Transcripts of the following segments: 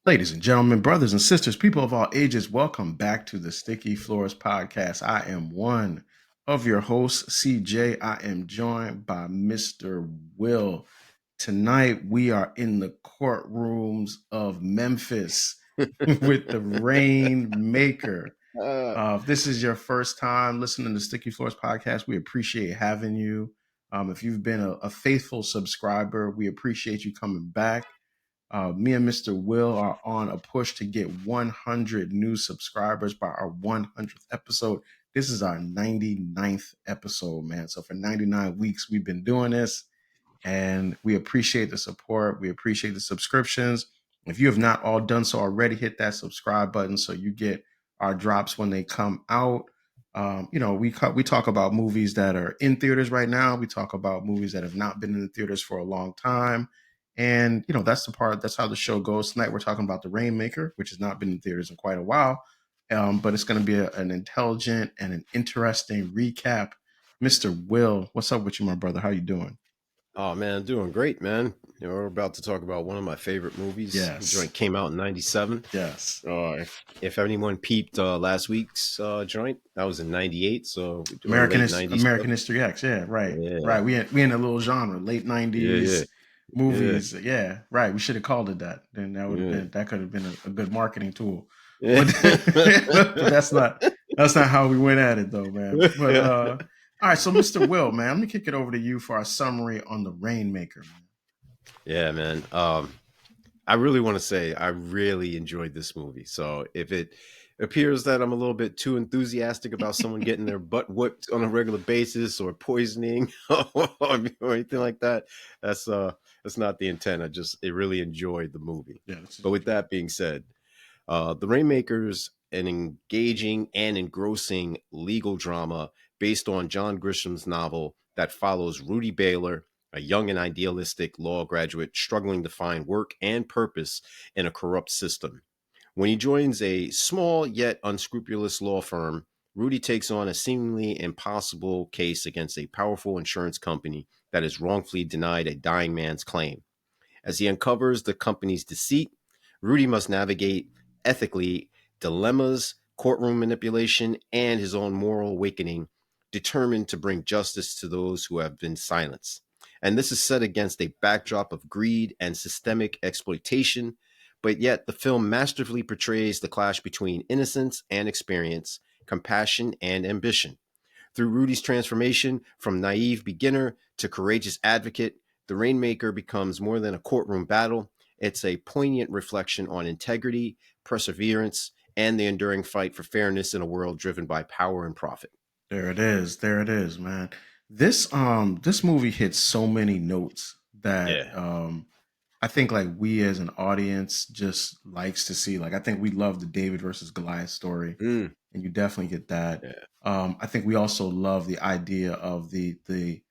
Ladies and gentlemen, brothers and sisters, people of all ages, welcome back to the Sticky Floors Podcast. I am one of your hosts, CJ. I am joined by Mr. Will. Tonight, we are in the courtrooms of Memphis with the Rainmaker. If this is your first time listening to Sticky Floors Podcast, we appreciate having you. If you've been a faithful subscriber, we appreciate you coming back. Me and Mr. Will are on a push to get 100 new subscribers by our 100th episode. This is our 99th episode, man. So for 99 weeks, we've been doing this, and we appreciate the support. We appreciate the subscriptions. If you have not all done so already, hit that subscribe button so you get our drops when they come out. We talk about movies that are in theaters right now. We talk about movies that have not been in the theaters for a long time. And, that's how the show goes. Tonight, we're talking about The Rainmaker, which has not been in theaters in quite a while. But it's going to be an intelligent and an interesting recap. Mr. Will, what's up with you, my brother? How you doing? Oh man, doing great, man. We're about to talk about one of my favorite movies. Yes. The joint came out in '97. Yes. If anyone peeped last week's joint, that was in '98. So American History X. Yeah, right. Yeah. Right. We in a little genre, late '90s movies. Yeah, right. We should have called it that. Then that could have been a good marketing tool. But, but that's not how we went at it though, man. But all right, so Mr. Will, man, let me kick it over to you for our summary on The Rainmaker, man. Yeah, man. I really want to say I really enjoyed this movie. So if it appears that I'm a little bit too enthusiastic about someone getting their butt whipped on a regular basis or poisoning or anything like that, that's not the intent. I really enjoyed the movie. Yeah, but with that being said, The Rainmaker's an engaging and engrossing legal drama based on John Grisham's novel that follows Rudy Baylor, a young and idealistic law graduate struggling to find work and purpose in a corrupt system. When he joins a small yet unscrupulous law firm, Rudy takes on a seemingly impossible case against a powerful insurance company that has wrongfully denied a dying man's claim. As he uncovers the company's deceit, Rudy must navigate ethically dilemmas, courtroom manipulation, and his own moral awakening, determined to bring justice to those who have been silenced. And this is set against a backdrop of greed and systemic exploitation, but yet the film masterfully portrays the clash between innocence and experience, compassion and ambition. Through Rudy's transformation from naive beginner to courageous advocate, The Rainmaker becomes more than a courtroom battle. It's a poignant reflection on integrity, perseverance, and the enduring fight for fairness in a world driven by power and profit. There it is. There it is, man. This movie hits so many notes that I think like we as an audience just likes to see. Like I think we love the David versus Goliath story, and you definitely get that. Yeah. I think we also love the idea of the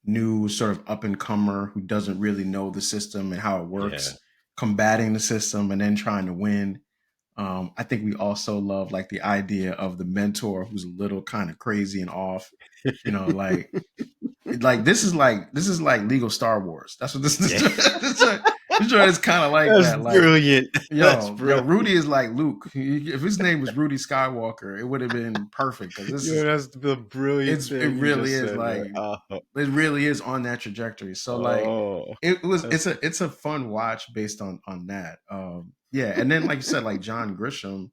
new sort of up and comer who doesn't really know the system and how it works, combating the system and then trying to win. I think we also love like the idea of the mentor who's a little kind of crazy and off, like this is like legal Star Wars. That's what this is. This joint is kind of like That's that. Like, brilliant. Yo, Rudy is like Luke. If his name was Rudy Skywalker, it would have been perfect because that's the brilliant. It really is like it really is on that trajectory. So like it's a fun watch based on that. And then like you said, like John Grisham,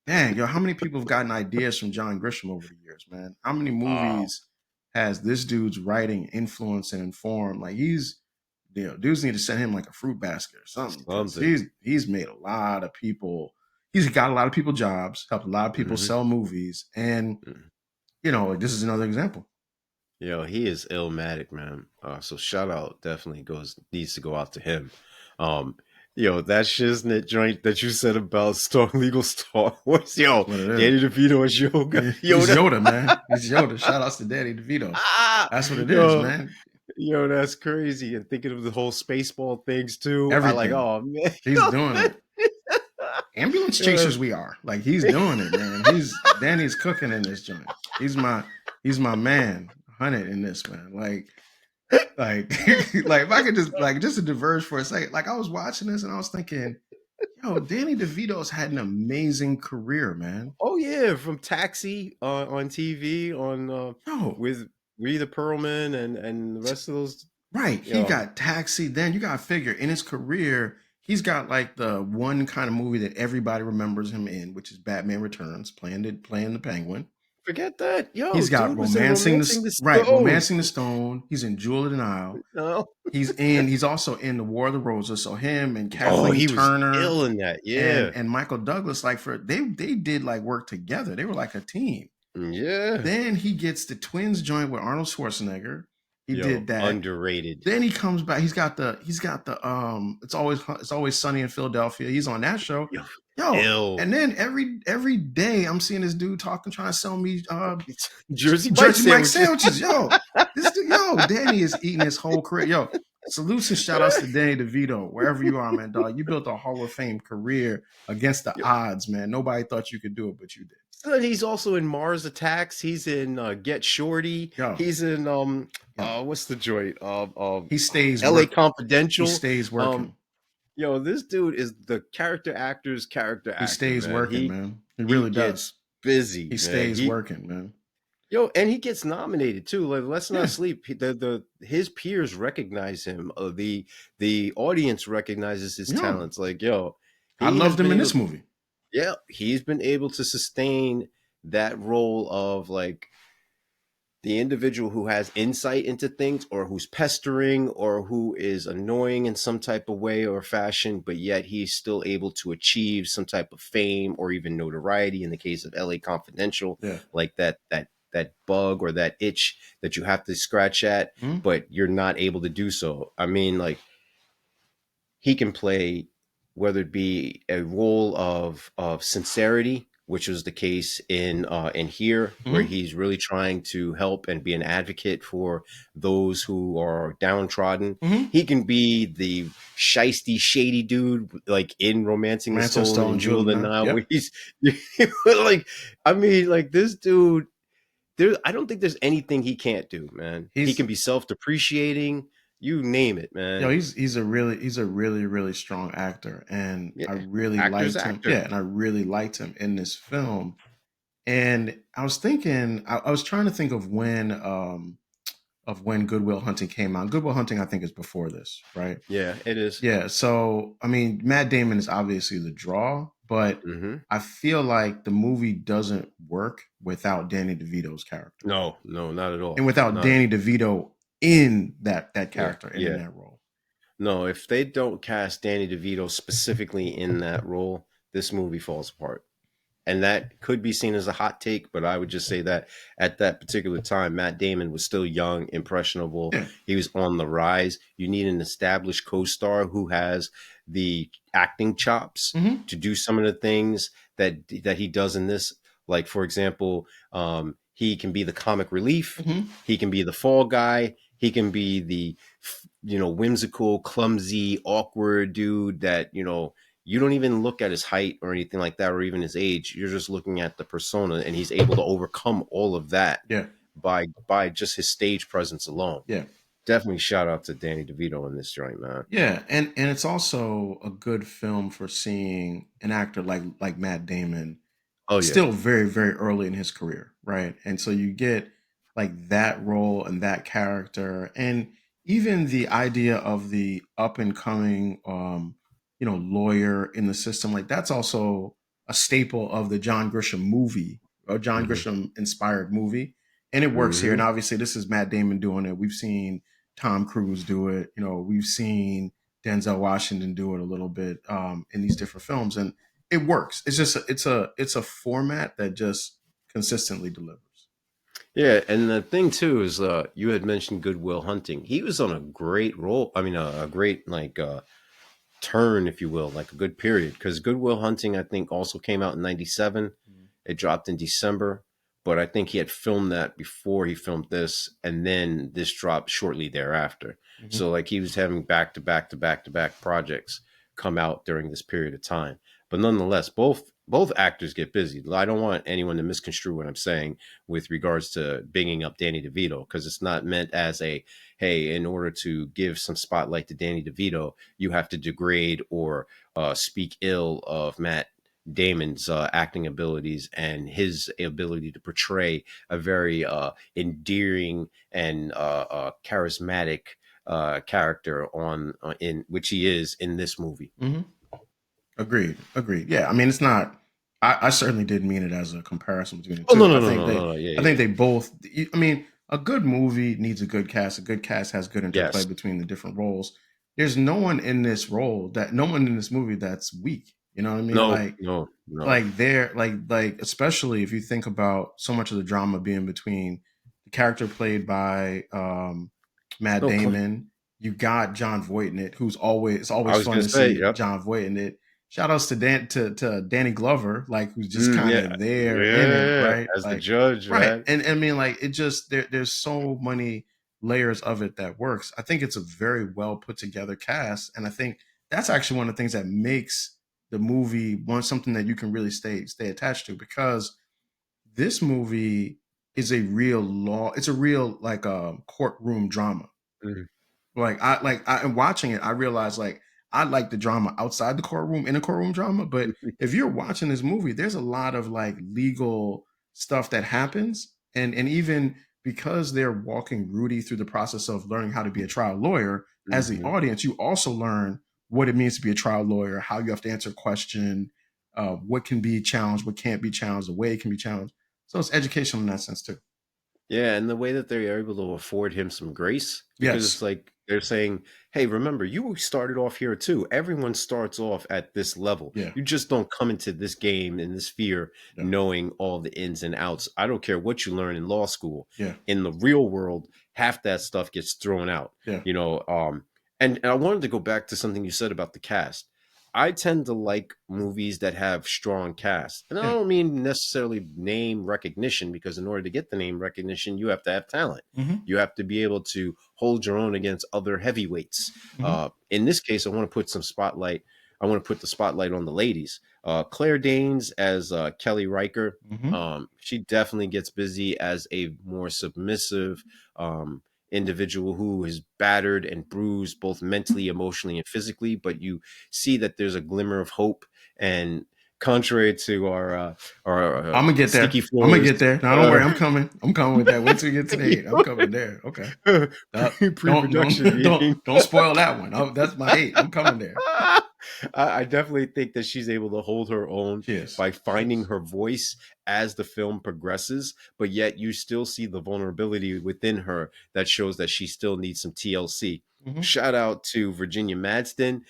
man, how many people have gotten ideas from John Grisham over the years, man? How many movies has this dude's writing influence and informed? Like dudes need to send him like a fruit basket or something. He's made a lot of people. He's got a lot of people jobs, helped a lot of people sell movies, and this is another example. He is illmatic, man. So shout out definitely needs to go out to him. That shiznit joint that you said about legal Star Wars. Danny Devito is Yoda. He's Yoda, man. He's Yoda. Shout outs to Danny DeVito. That's what it is, man. That's crazy. And thinking of the whole Spaceball things too. Everything. I'm like, oh man, he's doing it. Ambulance chasers, we are like he's doing it, man. Danny's cooking in this joint. He's my man. 100 in this, man. Like if I could just to diverge for a second, like I was watching this and I was thinking, Yo, Danny DeVito's had an amazing career, man. Oh yeah, from Taxi on TV Yo, with Rita Perlman and the rest of those. right. You He know, got Taxi. Then you got to figure in his career, he's got like the one kind of movie that everybody remembers him in, which is Batman Returns, playing the Penguin. forget that. Yo, He's got dude was in Romancing the Stone. Romancing the Stone. He's in Jewel of the Nile. No. He's also in the War of the Roses. So him and Oh, Kathleen he was Turner ill in that. Yeah. and Michael Douglas, like they did like work together. They were like a team. Yeah. Then he gets the Twins joint with Arnold Schwarzenegger. He did that. Underrated. Then he comes back. He's got the it's always sunny in Philadelphia. He's on that show. Yo, Ill. and then every day I'm seeing this dude trying to sell me Jersey Mike sandwiches. Yo, Danny is eating his whole career. Yo, salutes and shout outs to Danny DeVito, wherever you are, man, dog. You built a Hall of Fame career against the odds, man. Nobody thought you could do it, but you did. And he's also in Mars Attacks. He's in Get Shorty. Yo. He's in what's the joint? He stays LA working. Confidential. He stays working. Yo, this dude is the character actor. He stays working, man. He really does. Busy. He stays working, man. Yo, and he gets nominated too. Like, let's not sleep. His peers recognize him. The audience recognizes his talents. Like, yo, I loved him in this movie. Yeah, he's been able to sustain that role of like the individual who has insight into things or who's pestering or who is annoying in some type of way or fashion, but yet he's still able to achieve some type of fame or even notoriety in the case of LA Confidential, like that bug or that itch that you have to scratch at, but you're not able to do so. I mean, like, he can play, whether it be a role of sincerity, which was the case in here, where he's really trying to help and be an advocate for those who are downtrodden. He can be the shisty, shady dude, like in Romancing the Stone and Jewel of the Nile, where he's like, I mean, like, this dude, I don't think there's anything he can't do, man. He can be self-depreciating. You name it, man. Yo, he's a really strong actor, and I really liked him. Yeah, and I really liked him in this film. And I was thinking, I was trying to think of when Good Will Hunting came out. Good Will Hunting, I think, is before this, right? Yeah, it is. Yeah, so I mean, Matt Damon is obviously the draw, but I feel like the movie doesn't work without Danny DeVito's character. No, not at all. And without Danny DeVito in that character and in that role. No, if they don't cast Danny DeVito specifically in that role, this movie falls apart. And that could be seen as a hot take, but I would just say that at that particular time, Matt Damon was still young, impressionable. Yeah. He was on the rise. You need an established co-star who has the acting chops to do some of the things that he does in this. Like, for example, he can be the comic relief. He can be the fall guy. He can be the, whimsical, clumsy, awkward dude that, you don't even look at his height or anything like that, or even his age. You're just looking at the persona, and he's able to overcome all of that by just his stage presence alone. Yeah. Definitely shout out to Danny DeVito in this joint, man. Yeah, and it's also a good film for seeing an actor like Matt Damon still very, very early in his career, right? And so you get like that role and that character, and even the idea of the up and coming lawyer in the system, like that's also a staple of the John Grisham movie, or John Grisham inspired movie, and it works here. And obviously this is Matt Damon doing it. We've seen Tom Cruise do it, we've seen Denzel Washington do it a little bit in these different films, and it works. It's just it's a format that just consistently delivers. Yeah, and the thing too is you had mentioned Good Will Hunting. He was on a great role. I mean, a great turn, if you will, like a good period, because Good Will Hunting, I think, also came out in 97. It dropped in December, but I think he had filmed that before he filmed this, and then this dropped shortly thereafter. So like he was having back to back projects come out during this period of time. But nonetheless, both both actors get busy. I don't want anyone to misconstrue what I'm saying with regards to bigging up Danny DeVito, because it's not meant as a, hey, in order to give some spotlight to Danny DeVito, you have to degrade or speak ill of Matt Damon's acting abilities and his ability to portray a very endearing and charismatic character in which he is in this movie. Mm-hmm. Agreed. Yeah, I mean, it's not. I certainly didn't mean it as a comparison between the Oh no two. no no no no, no. I Yeah, think they both. I mean, a good movie needs a good cast. A good cast has good interplay yes. between the different roles. There's no one in this role that no one in this movie that's weak. You know what I mean? No, no, no. They're like especially if you think about so much of the drama being between the character played by Matt No, Damon. You got John Voight in it, who's always it's I always was fun gonna to say, see yep. John Voight in it. Shout outs to to Danny Glover, like who's just kind Yeah, of there in it, yeah. right? As the Like judge, right. man. And I mean like it just there's so many layers of it that works. I think it's a very well put together cast. And I think that's actually one of the things that makes the movie one something that you can really stay attached to, because this movie is a real law. It's a real like courtroom drama. Mhm. And watching it, I realized like I like the drama outside the courtroom, in the courtroom drama. But if you're watching this movie, there's a lot of like legal stuff that happens, and even because they're walking Rudy through the process of learning how to be a trial lawyer, as the Mhm. audience, you also learn what it means to be a trial lawyer, how you have to answer a question, what can be challenged, what can't be challenged, the way it can be challenged. So it's educational in that sense too. Yeah, and the way that they are able to afford him some grace, because it's Yes. like they're saying, "Hey, remember, you started off here too. Everyone starts off at this level. Yeah. You just don't come into this game in this sphere Yeah. knowing all the ins and outs. I don't care what you learn in law school. Yeah. In the real world, half that stuff gets thrown out. Yeah. You know, and I wanted to go back to something you said about the cast. I tend to like movies that have strong casts. And I Yeah. don't mean necessarily name recognition, because in order to get the name recognition, you have to have talent. Mm-hmm. You have to be able to hold your own against other heavyweights. Mm-hmm. In this case, I want to put the spotlight on the ladies. Claire Daines as Kelly Riker. Mm-hmm. She definitely gets busy as a more submissive, individual who is battered and bruised both mentally, emotionally, and physically, but you see that there's a glimmer of hope. And contrary to our I'm gonna get there. sticky I'm gonna floors get there. Now, don't worry. I'm coming. I'm coming with that. Wait till we get to the eight. I'm coming there. Okay. pre-production meeting. Don't spoil that one. That's my eight. I'm coming there. I definitely think that she's able to hold her own Cheers. by finding her voice as the film progresses, but yet you still see the vulnerability within her that shows that she still needs some TLC. Mm-hmm. Shout out to Virginia Madsen.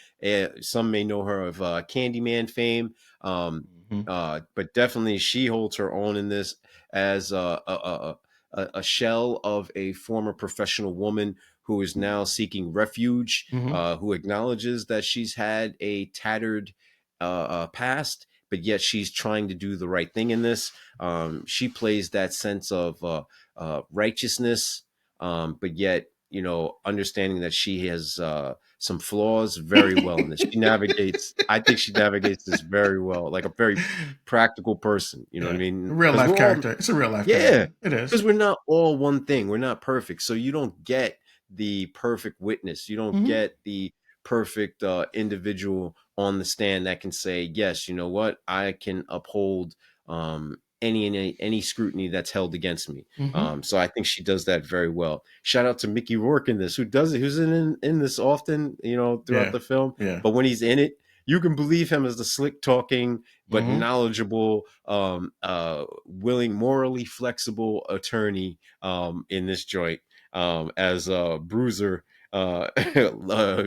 Some may know her of Candyman fame, Mm-hmm. but definitely she holds her own in this as a shell of a former professional woman who is now seeking refuge, Mm-hmm. who acknowledges that she's had a tattered past, but yet she's trying to do the right thing in this. She plays that sense of righteousness, but yet, you know, understanding that she has some flaws very well in this. I think she navigates this very well, like a very practical person. You know what I Yeah. A mean? real Because life we're all, character. It's a real life yeah, character. It is. because we're not all one thing. We're not perfect. So you don't get the perfect witness. You don't Mm-hmm. get the perfect individual on the stand that can say, yes, you know what, I can uphold any scrutiny that's held against me. Mm-hmm. So I think she does that very well. Shout out to Mickey Rourke in this, who does it, who's in this often, you know, throughout Yeah. the film. Yeah. But when he's in it, you can believe him as the slick talking but Mm-hmm. knowledgeable, willing, morally flexible attorney in this joint, as Bruiser,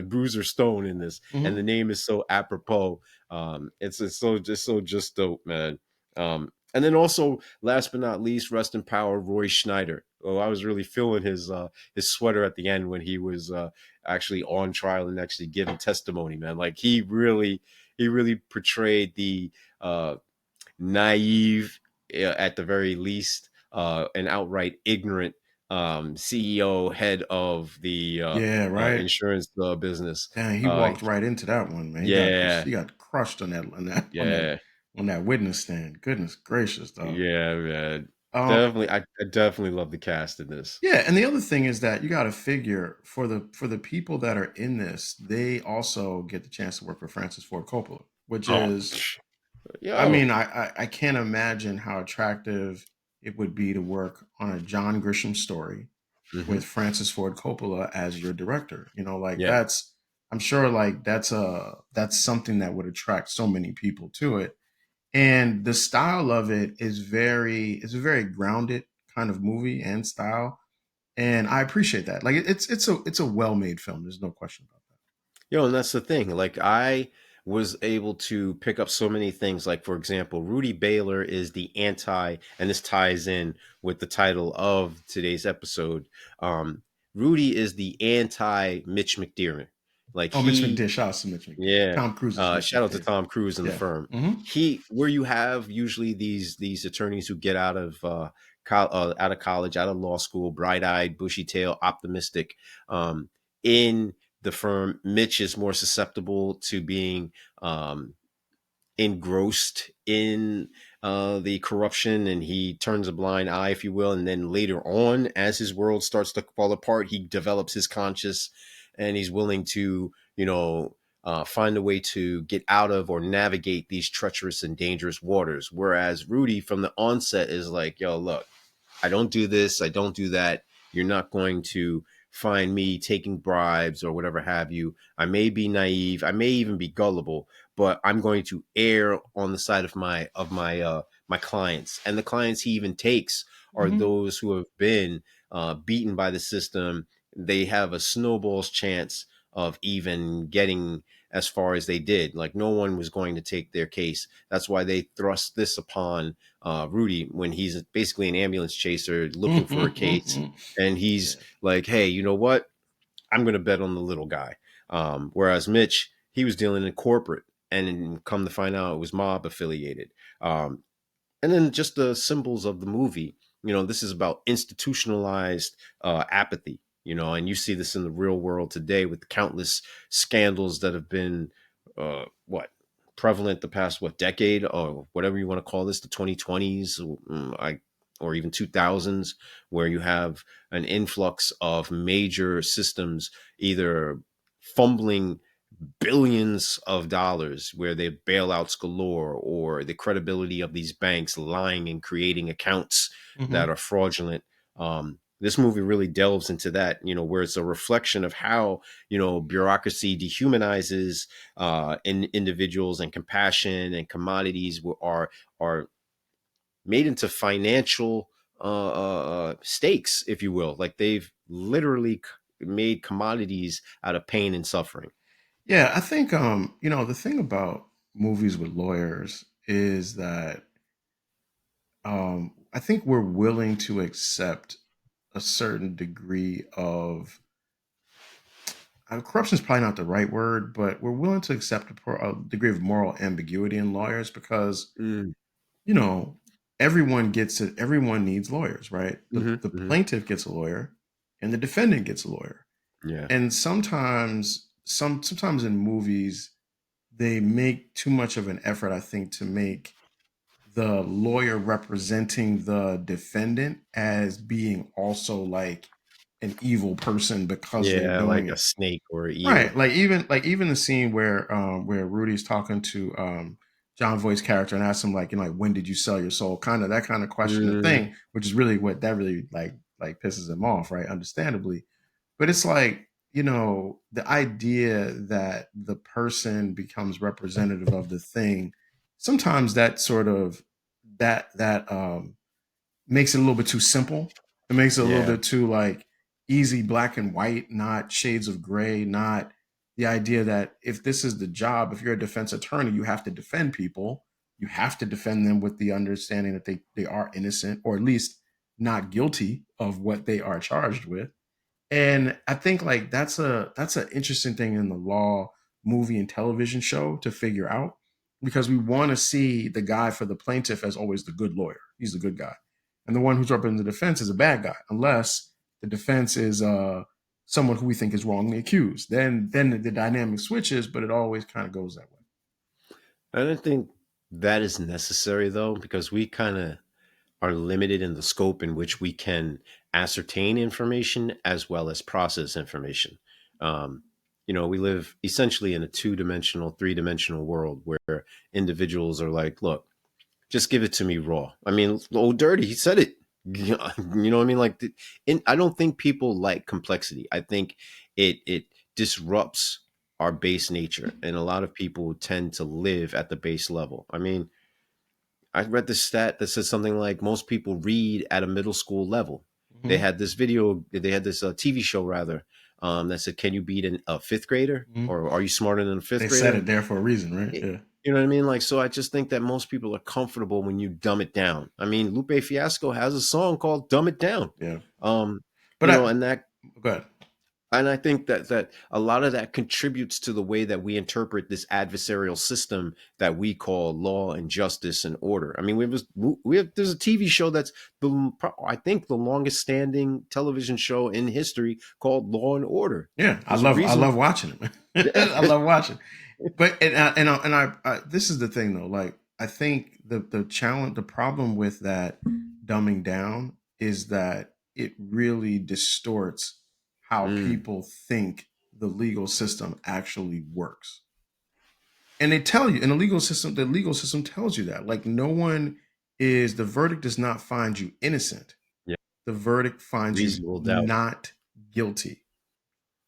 Bruiser Stone in this, and Mm-hmm. the name is so apropos. It's so just dope, man. And then also, last but not least, rest in power, Roy Schneider. Oh, I was really feeling his sweater at the end when he was actually on trial and actually giving testimony, man. Like he really portrayed the uh, naive, at the very least, and outright ignorant CEO, head of the Yeah. Right. insurance business. Dang, he walked right into that one, man. Yeah, He got crushed on that yeah. on that witness stand. Goodness gracious, though. Yeah, man. Um, Definitely, I definitely love the cast in this. yeah, and the other thing is that you got to figure for the people that are in this, they also get the chance to work with Francis Ford Coppola, which Oh, is, I yo. mean, I can't imagine how attractive it would be to work on a John Grisham story Hmm. with Francis Ford Coppola as your director. You know, like Yeah. that's, I'm sure like that's something that would attract so many people to it. And the style of it is it's a very grounded kind of movie and style, and I appreciate that. Like it's a well made film. There's no question about Yo, and that's the thing. Like I was able to pick up so many things. Like for example, Rudy Baylor is the anti, and this ties in with the title of today's episode. Um, Rudy is the anti Mitch McDearman. Like that. Oh, Mitch he, McDish. Shout out to Mitch McDish. yeah. Tom Cruise is Mitch Shout out to McDish. Tom Cruise and the Yeah. firm. Mm-hmm. He, where you have usually these attorneys who get out of out of college, out of law school, bright eyed, bushy tail, optimistic. In the firm, Mitch is more susceptible to being um, engrossed in the corruption, and he turns a blind eye, if you will. And then later on, as his world starts to fall apart, he develops his conscience, and he's willing to, find a way to get out of or navigate these treacherous and dangerous waters. Whereas Rudy, from the onset, is like, yo, look, I don't do this, I don't do that. You're not going to find me taking bribes or whatever have you. I may be naive, I may even be gullible, but I'm going to err on the side of my clients. And the clients he even takes are Mm-hmm. those who have been beaten by the system. They have a snowball's chance of even getting as far as they did. Like no one was going to take their case. That's why they thrust this upon Rudy when he's basically an ambulance chaser looking for a case, and he's Yeah. like, "Hey, you know what? I'm going to bet on the little guy." Whereas Mitch, he was dealing in corporate, and come to find out, it was mob affiliated. Um, and then just the symbols of the movie. This is about institutionalized apathy. And you see this in the real world today with countless scandals that have been what prevalent the past decade or whatever you want to call this, the 2020s, or even 2000s, where you have an influx of major systems either fumbling billions of dollars, where they bailouts galore, or the credibility of these banks lying and creating accounts that Mm-hmm. are fraudulent. This movie really delves into that, where it's a reflection of how, bureaucracy dehumanizes individuals, and compassion and commodities are made into financial stakes, if you will. Like they've literally made commodities out of pain and suffering. Yeah, I think the thing about movies with lawyers is that I think we're willing to accept a certain degree of corruption is probably not the right word, but we're willing to accept a degree of moral ambiguity in lawyers because Mm. you know everyone gets it. Everyone needs lawyers, right? The Mhm, the mhm. plaintiff gets a lawyer, and the defendant gets a lawyer. Yeah. And sometimes in movies they make too much of an effort, I think, to make the lawyer representing the defendant as being also like an evil person because they're Yeah, like doing a it. snake or Right. evil. Like even the scene where Rudy's talking to John Voight's character and asks him like when did you sell your soul? Kind of that kind of question of Mm, thing, which is really what that really like pisses him off, right? Understandably. But it's like, the idea that the person becomes representative of the thing, sometimes that sort of that makes it a little bit too simple. It makes it a little yeah. bit too like easy black and white, not shades of gray, not the idea that if this is the job, if you're a defense attorney, you have to defend people. You have to defend them with the understanding that they are innocent or at least not guilty of what they are charged with. And I think like that's an interesting thing in the law movie and television show to figure out because we want to see the guy for the plaintiff as always the good lawyer. He's the good guy. And the one who's representing the defense is a bad guy, unless the defense is someone who we think is wrongly accused. Then the dynamic switches, but it always kind of goes that way. I don't think. That is necessary though, because we kind of are limited in the scope in which we can ascertain information as well as process information. Um, we live essentially in a two-dimensional, three-dimensional world where individuals are like, look, just give it to me raw. I mean, old dirty, he said it. You know what I mean? Like, I don't think people like complexity. I think it disrupts our base nature, and a lot of people tend to live at the base level. I mean, I read this stat that says something like most people read at a middle school level. They Mm-hmm. had this TV show rather, that said, "Can you beat a fifth grader?" Mm-hmm. or "Are you smarter than a fifth They said grader?" it there for a reason, right? It- Yeah. you know what I mean? Like, so I just think that most people are comfortable when you dumb it down. I mean, Lupe Fiasco has a song called "Dumb It Down," Yeah. um, But and go ahead. I think that a lot of that contributes to the way that we interpret this adversarial system that we call law and justice and order. I mean, there's a TV show that's I think the longest standing television show in history called Law and Order. Yeah, There's a I reason. love watching it. I love watching. But I this is the thing though. Like I think the challenge, the problem with that dumbing down is that it really distorts how Mm, people think the legal system actually works. And they tell you in the legal system tells you that. Like no one is the verdict does not find you innocent. yeah, The verdict finds you reasonable doubt. not guilty.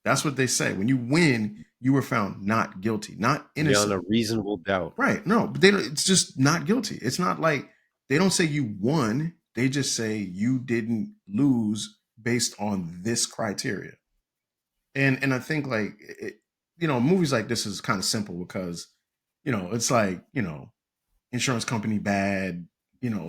That's what they say. When you win, you were found not guilty, not Beyond innocent. a reasonable doubt. Right. No, but it's just not guilty. It's not like they don't say you won. They just say you didn't lose based on this criteria. And I think like movies like this is kind of simple because it's like, insurance company bad,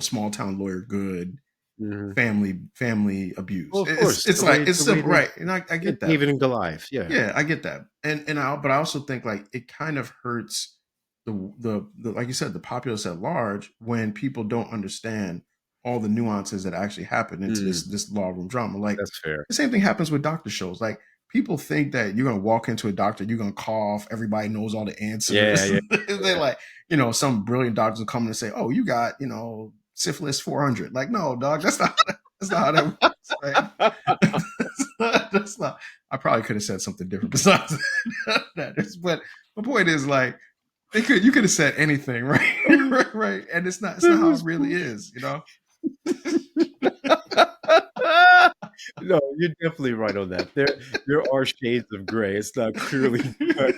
small town lawyer good, Hmm. family abuse. Well, of It's course, it's like it's the way simple, right? And I get that. David and Goliath. Yeah. Yeah, I get that, but I also think like it kind of hurts the like you said the populace at large when people don't understand all the nuances that actually happen into Mm, this law room drama. Like that's fair. the same thing happens with doctor shows. Like people think that you're gonna walk into a doctor, you're gonna cough, everybody knows all the Yeah, answers. yeah. They're like, some brilliant doctors will come in and say, "Oh, you got syphilis 400." Like, no, dog, that's not how that works, right? That's not. I probably could have said something different besides that. But my point is, like, you could have said anything, right? right, right. And it's not how it really is. No, you're definitely right on that. There are shades of gray. It's not clearly cut.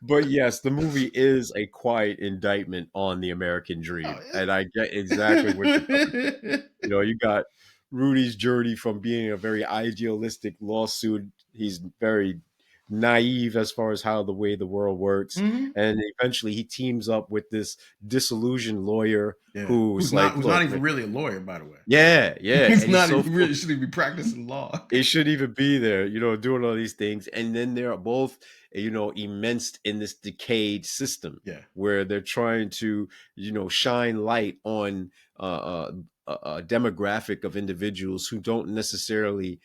But yes, the movie is a quiet indictment on the American Oh, dream, yeah. and I get exactly what you're talking about. You got Rudy's journey from being a very idealistic lawsuit. He's very naive as far as how the way the world works, Mhm. and eventually he teams up with this disillusioned lawyer Yeah. who's like, Who's not "Look, even really a lawyer, by the way. yeah, yeah," He's and he's not so even really shouldn't even be practicing law. it shouldn't even be there, doing all these things. And then they're both, immersed in this decayed system Yeah. where they're trying to, shine light on a demographic of individuals who don't necessarily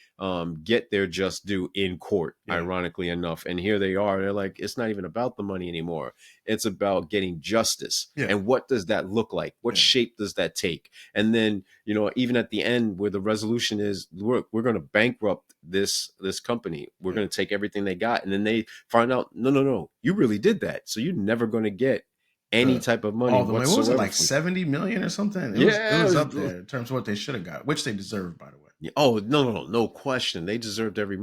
get their just due in court, Yeah. ironically enough. And here they are. They're like, it's not even about the money anymore. It's about getting justice. Yeah. And what does that look like? What shape does that take? And then, even at the end where the resolution is, we're going to bankrupt this company. We're going to take everything they got. And then they find out, no, you really did that. So you're never going to get any type of money All the money. What was it, whatsoever. like 70 million or something? Yeah, It was up there in terms of what they should have got, which they deserved, by the way. oh, no question. They deserved every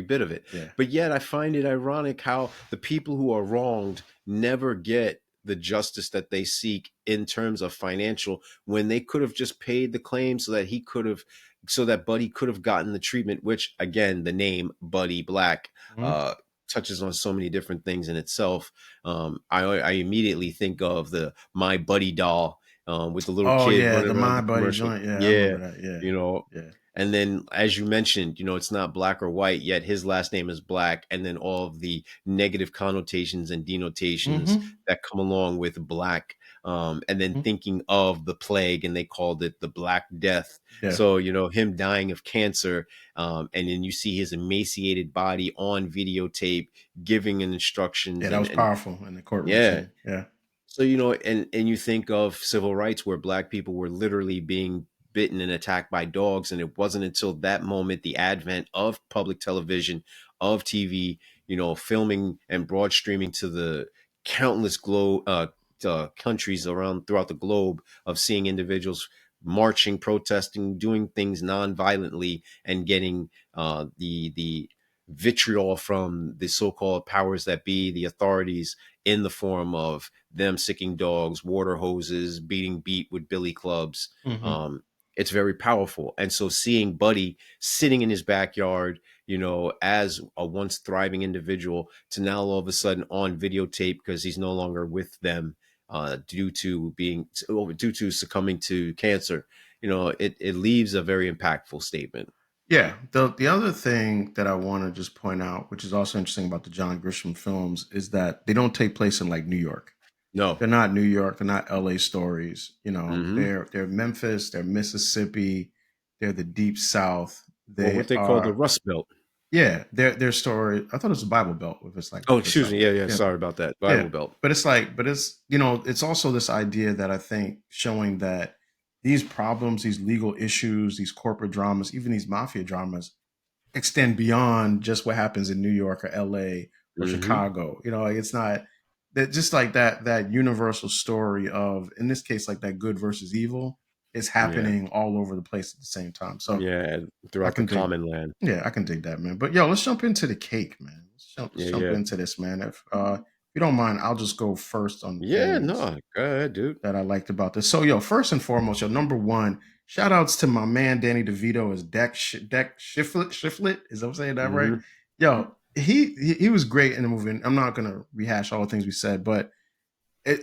bit of it. Yeah. But yet I find it ironic how the people who are wronged never get the justice that they seek in terms of financial, when they could have just paid the claim so that Buddy could have gotten the treatment, which again, the name Buddy Black, Mhm. touches on so many different things in itself. I immediately think of the My Buddy doll, with the little Oh kid yeah, running the around My the Buddy commercial. joint. Yeah, I Yeah, remember that. Yeah. you know, Yeah. and then, as you mentioned, it's not black or white, yet his last name is Black. And then all of the negative connotations and denotations Mm-hmm. that come along with Black, and then Mhm. thinking of the plague, and they called it the Black Death. Yeah. So, him dying of cancer, and then you see his emaciated body on videotape giving Yeah, instructions, that was and powerful in the courtroom yeah. scene. Yeah. So, and you think of civil rights where black people were literally being bitten and attacked by dogs. And it wasn't until that moment, the advent of public television, of TV, filming and broad streaming to the countless countries around throughout the globe, of seeing individuals marching, protesting, doing things non-violently, and getting the vitriol from the so-called powers that be, the authorities, in the form of them sicking dogs, water hoses, beating beat with billy clubs. Hmm. Um, it's very powerful. And so seeing Buddy sitting in his backyard, as a once thriving individual, to now all of a sudden on videotape because he's no longer with them, due to succumbing to cancer, it leaves a very impactful statement. Yeah. The other thing that I want to just point out, which is also interesting about the John Grisham films, is that they don't take place in like New York. No. They're not New York. They're not LA stories. Hmm. They're Memphis. They're Mississippi. They're the Deep South. Or They what they call the are, Rust Belt. yeah. Their story. I thought it was a Bible Belt. If it's like Oh, the excuse South. me. Yeah, yeah. Yeah. Sorry about that. Yeah. Bible Belt. But it's it's also this idea that I think showing that these problems, these legal issues, these corporate dramas, even these mafia dramas extend beyond just what happens in New York or LA or Hmm. Chicago. Like it's not that, just like that universal story of, in this case, like that good versus evil is Yeah. happening all over the place at the same time. So Yeah. I Throughout the can dig, common land. yeah, I can dig that, man. But yo, let's jump into the cake, man. Let's Yeah. jump Yeah. into this, man. If you don't mind, I'll just go first on Yeah. things No. Go ahead, dude. that I liked about this. So, yo, first and foremost, yo, number one, shout outs to my man Danny DeVito as Deck Shiflet. Is I'm saying that right? Hmm. Yo, he was great in the movie. And I'm not gonna rehash all the things we said, but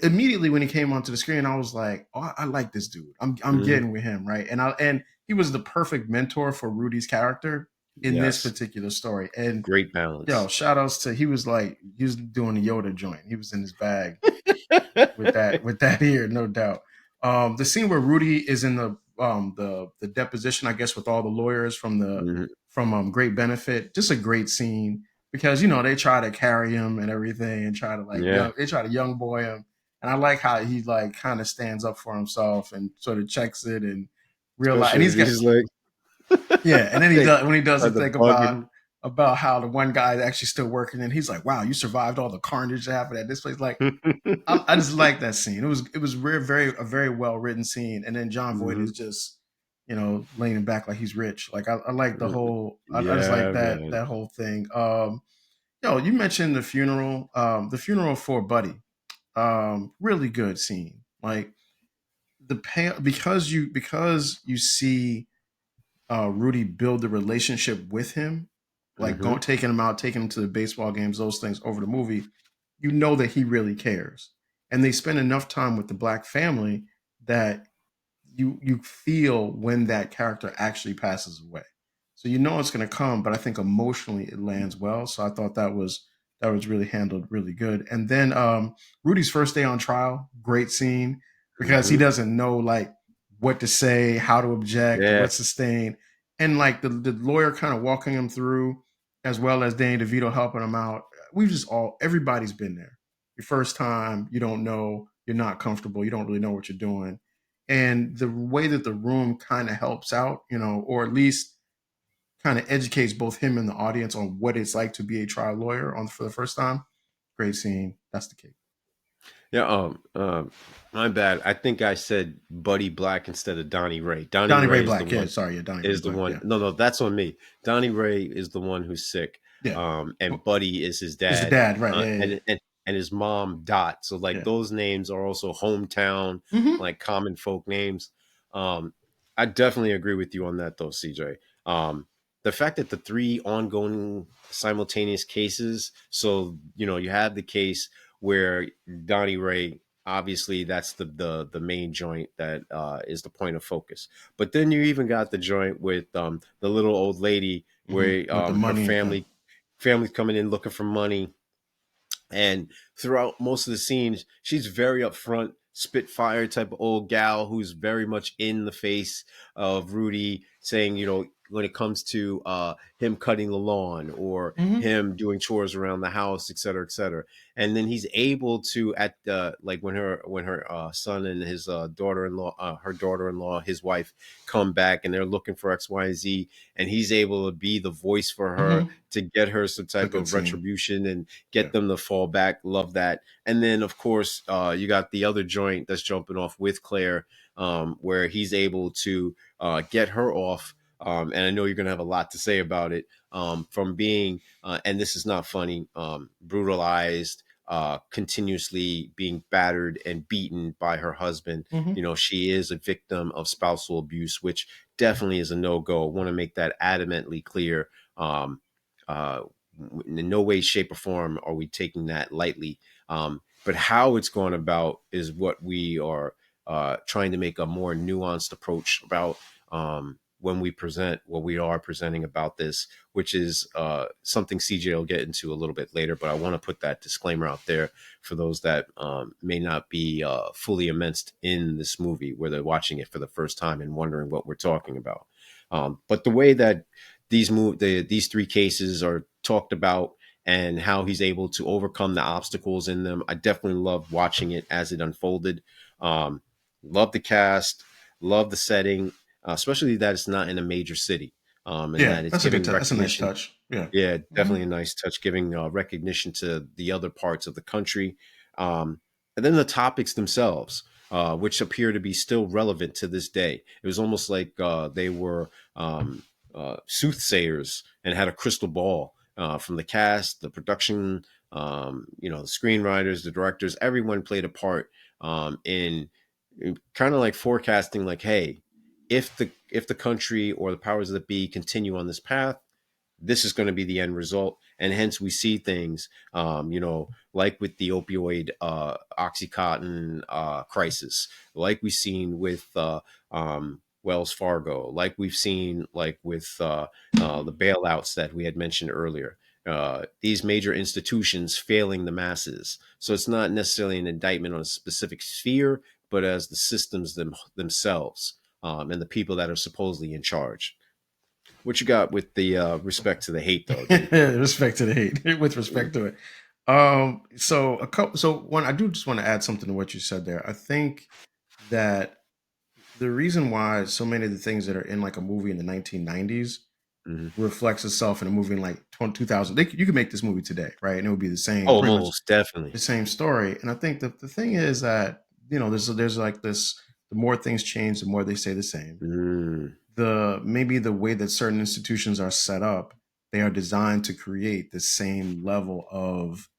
immediately when he came onto the screen, I was like, oh, I like this dude. I'm Hmm. getting with him, right? And he was the perfect mentor for Rudy's character in this Yes. particular story. And Great yo, balance. shout outs to, he was doing the Yoda joint. He was in his bag with that here, no doubt. The scene where Rudy is in the deposition, I guess, with all the lawyers Hmm. from Great Benefit, just a great scene because they try to carry him and everything and try to Yeah. they try to young boy him, and I like how he like kind of stands up for himself and sort of checks it and realize, and Especially he's if got, he's like, yeah, and then he they does, when he does the had the thing bugging. about how the one guy is actually still working, and he's like, wow, you survived all the carnage that happened at this place, like I just like that scene. It was a very well written scene, and then John Voight Hmm. is just leaning back like he's rich. Like I like the whole. I just like Yeah, man. that whole thing. You mentioned the funeral for Buddy. Really good scene. Like because you see Rudy build the relationship with him, like Hmm. going taking him out, taking him to the baseball games, those things over the movie. You know that he really cares, and they spend enough time with the black family that you feel when that character actually passes away. So it's going to come, but I think emotionally it lands well. So I thought that was really handled really good. And then Rudy's first day on trial, great scene because he Hmm. doesn't know like what to say, how to object, Yeah. what to sustain, and like the lawyer kind of walking him through, as well as Danny DeVito helping him out. We've just everybody's been there. Your first time, you don't know, you're not comfortable, you don't really know what you're doing, and the way that the room kind of helps out, or at least kind of educates both him and the audience on what it's like to be a trial lawyer on for the first time. Great scene. That's the cake. Yeah. My bad. I think I said Buddy Black instead of Donnie Ray. Donnie Donnie Ray Ray is the Black. Yeah, one. sorry. Yeah, Donnie Ray Is the Black. one. Yeah, No, no, that's on me. Donnie Ray is the one who's sick. yeah. And Buddy is his Is the dad. dad right? Yeah, yeah, And his mom Dot. So like yeah. those names are also hometown, Hmm. like common folk names. Um, I definitely agree with you on that though, CJ. The fact that the three ongoing simultaneous cases, so you have the case where Donnie Ray, obviously that's the main joint that is the point of focus. But then you even got the joint with the little old lady where With the her money. Yeah. family's coming in looking for money, and throughout most of the scenes she's very upfront spitfire type of old gal who's very much in the face of Rudy, saying, when it comes to him cutting the lawn or Mm-hmm. him doing chores around the house, et cetera, et cetera. And then he's able to, at like when her son and his daughter-in-law, her daughter-in-law, his wife, come back and they're looking for X, Y, and Z, and he's able to be the voice for her Mm-hmm. to get her some It's a type good of scene. retribution and Yeah. get them to fall back. Love that. And then, of course, you got the other joint that's jumping off with Claire, where he's able to get her off. And I know you're going to have a lot to say about it, from being, and this is not funny, brutalized, continuously being battered and beaten by her husband. Mm-hmm. She is a victim of spousal abuse, which definitely is a no-go. I want to make that adamantly clear. Um, uh, in no way, shape, or form are we taking that lightly. But how it's gone about is what we are trying to make a more nuanced approach about, when we present what we are presenting about this, which is something CJ will get into a little bit later. But I want to put that disclaimer out there for those that may not be fully immersed in this movie, where they're watching it for the first time and wondering what we're talking about. But the way that these three cases are talked about and how he's able to overcome the obstacles in them, I definitely loved watching it as it unfolded. Um, love the cast, love the setting, especially that it's not in a major city, and Yeah, that it's that's a good giving touch. That's a nice recognition. touch. Yeah. Yeah, Mm-hmm. definitely a nice touch, giving recognition to the other parts of the country. And then the topics themselves, which appear to be still relevant to this day. It was almost like they were soothsayers and had a crystal ball, from the cast, the production, the screenwriters, the directors, everyone played a part, in kind of like forecasting, like, hey, if the country or the powers that be continue on this path, this is going to be the end result. And hence we see things, like with the opioid Oxycontin crisis, like we've seen with Wells Fargo, like we've seen like with the bailouts that we had mentioned earlier. These major institutions failing the masses. So it's not necessarily an indictment on a specific sphere, but as the systems themselves, and the people that are supposedly in charge. What you got with the respect to the hate, though, D? Respect to the hate. With respect to it. So a couple. So one, I do just want to add something to what you said there. I think that the reason why so many of the things that are in like a movie in the 1990s Mm-hmm. reflects itself in a movie in like 2000. You could make this movie today, right? And it would be the same, Oh, pretty much most definitely. the same story. And I think that the thing is that there's like this. The more things change, the more they stay the same. Mm, Maybe the way that certain institutions are set up, they are designed to create the same level of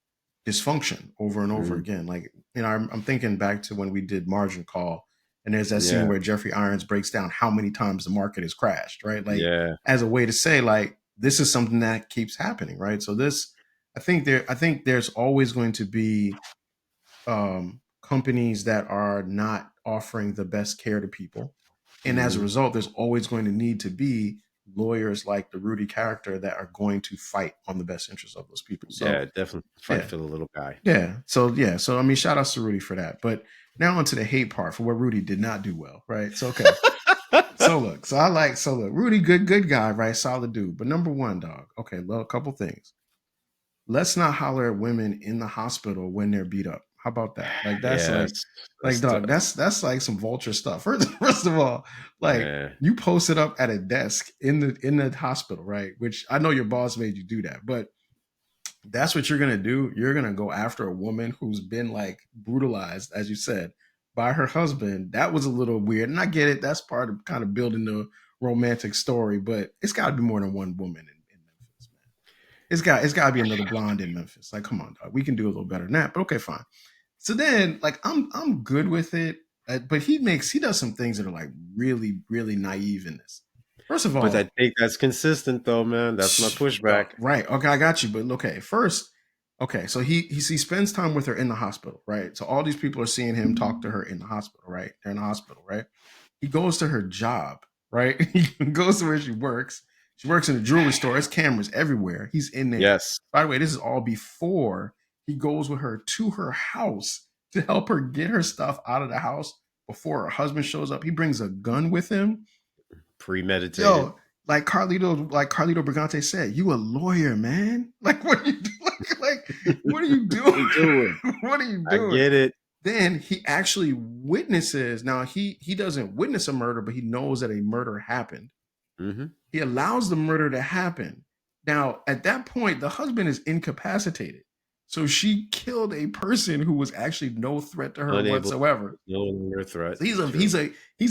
dysfunction over and over mm, again. Like, I'm thinking back to when we did Margin Call, and there's that scene yeah, where Jeffrey Irons breaks down how many times the market has crashed, right? Like, yeah, as a way to say, like, this is something that keeps happening, right? So I think there's always going to be companies that are not offering the best care to people. And as a mm, result, there's always going to need to be lawyers like the Rudy character that are going to fight on the best interests of those people. So, yeah. Definitely fight yeah, for the little guy. yeah. So, I mean, shout outs to Rudy for that. But now onto the hate part for where Rudy did not do well, right? So, okay. So look, Rudy, good guy, right? Solid dude. But number one, dog. Okay, well, a couple things. Let's not holler at women in the hospital when they're beat up. How about that? Like that's Yes, like that's dog, tough. that's like some vulture stuff. First of all, like Yeah, you posted up at a desk in the hospital, right? Which I know your boss made you do that, but that's what you're gonna do. You're gonna go after a woman who's been like brutalized, as you said, by her husband. That was a little weird, and I get it. That's part of kind of building the romantic story, but it's got to be more than one woman in Memphis, man. It's got to be another blonde in Memphis. Like, come on, dog. We can do a little better than that. But okay, fine. So then, like, I'm good with it. But he does some things that are like really really naive in this. First of but I all, think that's consistent, though, man. That's my pushback. right? Okay, I got you. But okay, first, okay, so he spends time with her in the hospital, right? So all these people are seeing him talk to her in the hospital, right? They're in the hospital, right? He goes to her job, right? He goes to where she works. She works in a jewelry store. There's cameras everywhere. He's in there. Yes, By the way, this is all before he goes with her to her house to help her get her stuff out of the house before her husband shows up. He brings a gun with him. Premeditated. Yo, like Carlito Brigante said, you a lawyer, man. Like, what are you doing? What are you What are you doing? doing? What are you I doing? get it. Then he actually witnesses. Now he doesn't witness a murder, but he knows that a murder happened. Mm-hmm. He allows the murder to happen. Now, at that point, the husband is incapacitated. So she killed a person who was actually no threat to her Unable, whatsoever. no longer a threat. So he's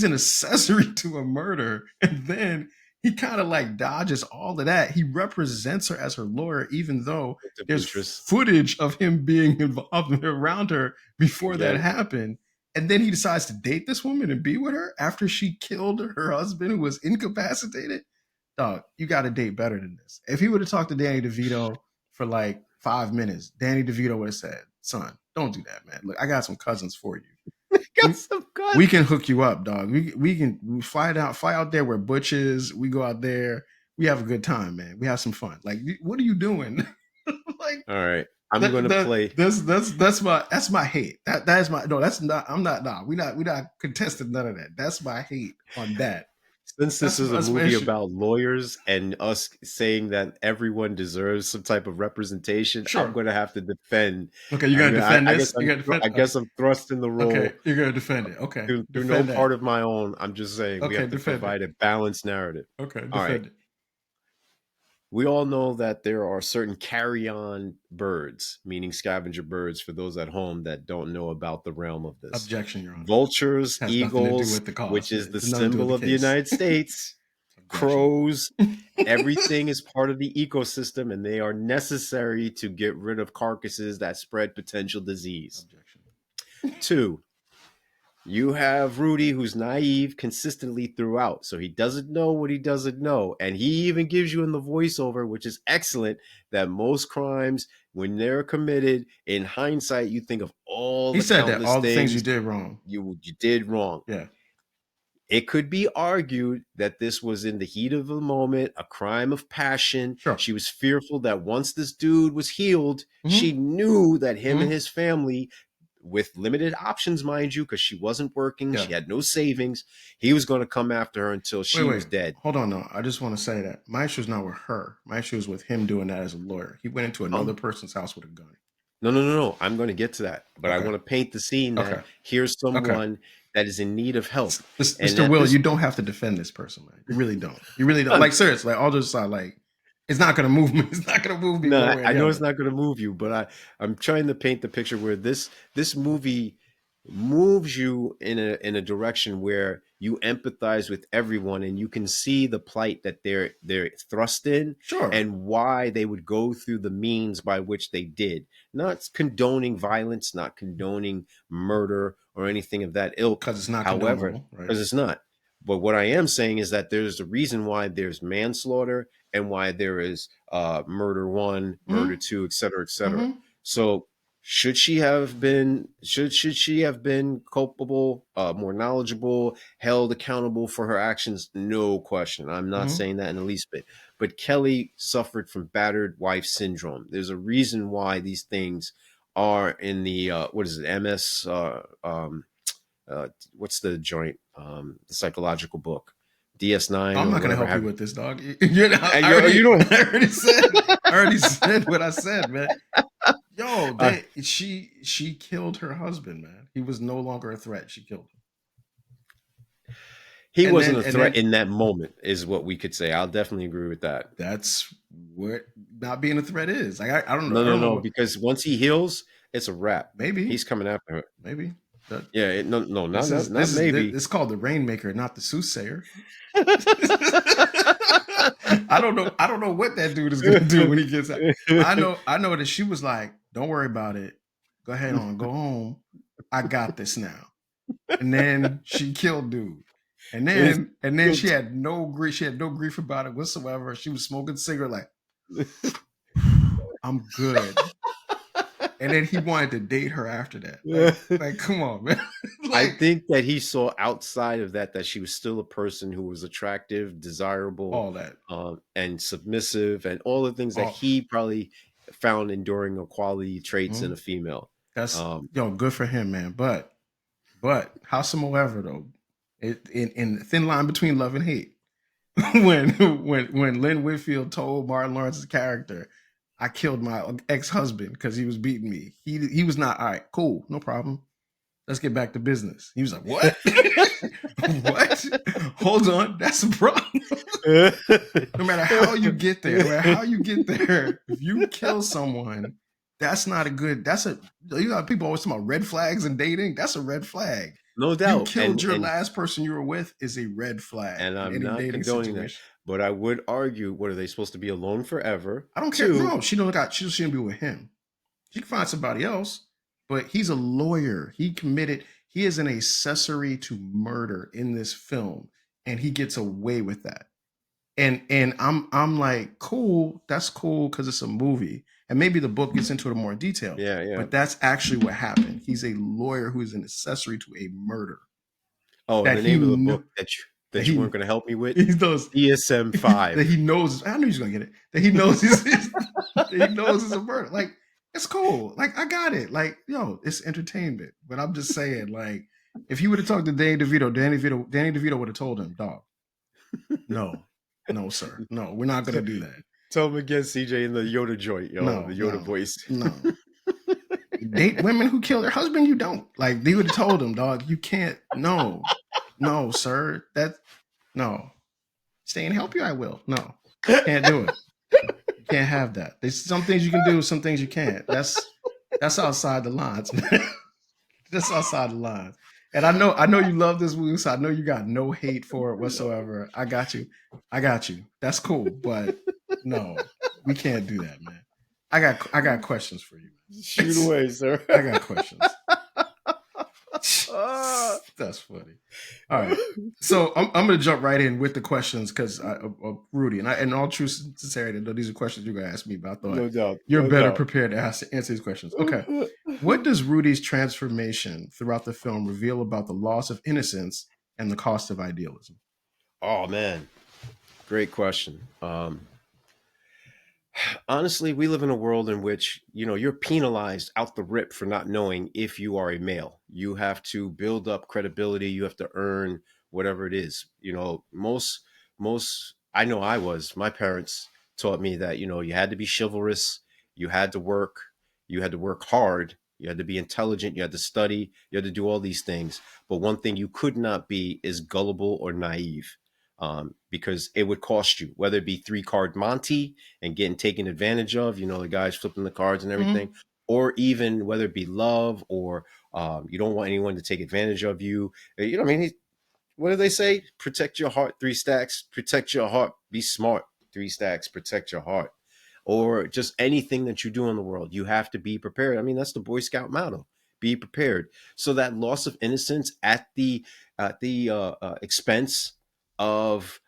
an accessory to a murder, and then he kind of like dodges all of that. He represents her as her lawyer, even though there's footage of him being involved around her before that happened. And then he decides to date this woman and be with her after she killed her husband who was incapacitated. Dog, you got to date better than this. If he would have talked to Danny DeVito for like 5 minutes, Danny DeVito would have said, son, don't do that, man. Look, I got some cousins for you. We can hook you up, dog. We fly out there where Butch is. We go out there. We have a good time, man. We have some fun. Like, what are you doing? Like, all right, I'm going to play. That's my hate. That is my no. That's not. I'm not. Nah, we not contesting none of that. That's my hate on that. Since this is a movie about lawyers and us saying that everyone deserves some type of representation, I'm going to have to defend. Okay, you're going to defend this? I guess I'm thrust in the role. Okay, you're going to defend it. Okay. Through no part of my own. I'm just saying we have to provide a balanced narrative. Okay, defend it. We all know that there are certain carrion birds, meaning scavenger birds, for those at home that don't know about the realm of this. Objection, Your Honor. Vultures, eagles, which is the symbol of the United States, crows, everything is part of the ecosystem, and they are necessary to get rid of carcasses that spread potential disease. Objection. 2, you have Rudy, who's naive consistently throughout. So he doesn't know what he doesn't know. And he even gives you in the voiceover, which is excellent, that most crimes, when they're committed, in hindsight, you think of all the things you did wrong. You did wrong. Yeah. It could be argued that this was in the heat of the moment, a crime of passion. Sure. She was fearful that once this dude was healed, she knew that him and his family, with limited options, mind you, because she wasn't working, she had no savings, he was going to come after her until she was dead. Hold on, no. I just want to say that my issue is not with her. My issue is with him doing that as a lawyer. He went into another person's house with a gun. No. I'm going to get to that. But I want to paint the scene that here's someone that is in need of help. Mr. Will, you don't have to defend this person, man. You really don't. You really don't. Like, seriously, like, all just like, it's not going to move me. It's not going to move me. No, I know it's not going to move you, but I'm trying to paint the picture where this movie moves you in a direction where you empathize with everyone and you can see the plight that they're thrust in, and why they would go through the means by which they did. Not condoning violence, not condoning murder or anything of that ilk. Because it's not. However, because it's not. But what I am saying is that there's a reason why there's manslaughter and why there is murder 1, murder 2, et cetera, et cetera. So should she have been culpable, more knowledgeable, held accountable for her actions? No question. I'm not saying that in the least bit. But Kelly suffered from battered wife syndrome. There's a reason why these things are in the MS. What's the joint? The psychological book, DS9. I'm not going to help you with this, dog. I already said what I said, man. Yo, she killed her husband, man. He was no longer a threat. She killed him. He wasn't a threat in that moment, is what we could say. I'll definitely agree with that. That's what not being a threat is. Like, I don't know. No, because once he heals, it's a wrap. Maybe he's coming after her. Maybe. Not maybe. It's called the Rainmaker, not the soothsayer. I don't know what that dude is gonna do when he gets out. I know that she was like, "Don't worry about it. Go ahead on, go home. I got this now." And then she killed dude. And then she had no grief. She had no grief about it whatsoever. She was smoking cigarette like, "I'm good." And then he wanted to date her after that. Like come on, man. I think that he saw outside of that she was still a person who was attractive, desirable, all that, and submissive, and all the things that he probably found enduring or quality traits in a female. That's good for him, man. But howsoever though, in the thin line between love and hate, when Lynn Whitfield told Martin Lawrence's character, "I killed my ex-husband because he was beating me," he was not all right. Cool, no problem. Let's get back to business. He was like, "What? What? Hold on, that's a problem." No matter how you get there, if you kill someone, that's not a good. People always talk about red flags in dating. That's a red flag. No doubt. You killed your last person you were with is a red flag. And I'm in any not dating condoning situation. that. But I would argue, what are they supposed to be alone forever? I don't care. No, she shouldn't be with him. She can find somebody else. But he's a lawyer. He is an accessory to murder in this film, and he gets away with that. And I'm like, cool, that's cool because it's a movie. And maybe the book gets into it in more detail. Yeah. But that's actually what happened. He's a lawyer who is an accessory to a murder. Oh, the name of the book that you weren't going to help me with? DSM-5. That he knows. I knew he was going to get it. That he knows it's a murder. Like, it's cool. Like, I got it. Like, it's entertainment. But I'm just saying, like, if he would have talked to Danny DeVito would have told him, dog, no, sir. No, we're not going to do that. Tell him again, CJ, in the Yoda joint, the Yoda voice. No. Date women who kill their husband, you don't. Like, they would have told him, dog, you can't. No, sir. No. Stay and help you, I will. No. Can't do it. You can't have that. There's some things you can do, some things you can't. That's outside the lines, man. That's outside the lines. And I know you love this movie, so I know you got no hate for it whatsoever. I got you. That's cool, but no, we can't do that, man. I got questions for you. Shoot away, sir. I got questions. That's funny. All right, so I'm going to jump right in with the questions because Rudy and in all true sincerity, these are questions you're going to ask me about. No doubt. You're better prepared to answer these questions. Okay, what does Rudy's transformation throughout the film reveal about the loss of innocence and the cost of idealism? Oh man, great question. Honestly, we live in a world in which, you're penalized out the rip for not knowing if you are a male. You have to build up credibility. You have to earn whatever it is. Most, my parents taught me that, you had to be chivalrous. You had to work hard. You had to be intelligent. You had to study. You had to do all these things. But one thing you could not be is gullible or naive. Because it would cost you, whether it be 3-card Monty and getting taken advantage of, the guys flipping the cards and everything, or even whether it be love or you don't want anyone to take advantage of you. What do they say? Protect your heart, 3 stacks. Protect your heart. Be smart, 3 stacks. Protect your heart. Or just anything that you do in the world, you have to be prepared. That's the Boy Scout motto. Be prepared. So that loss of innocence at the expense of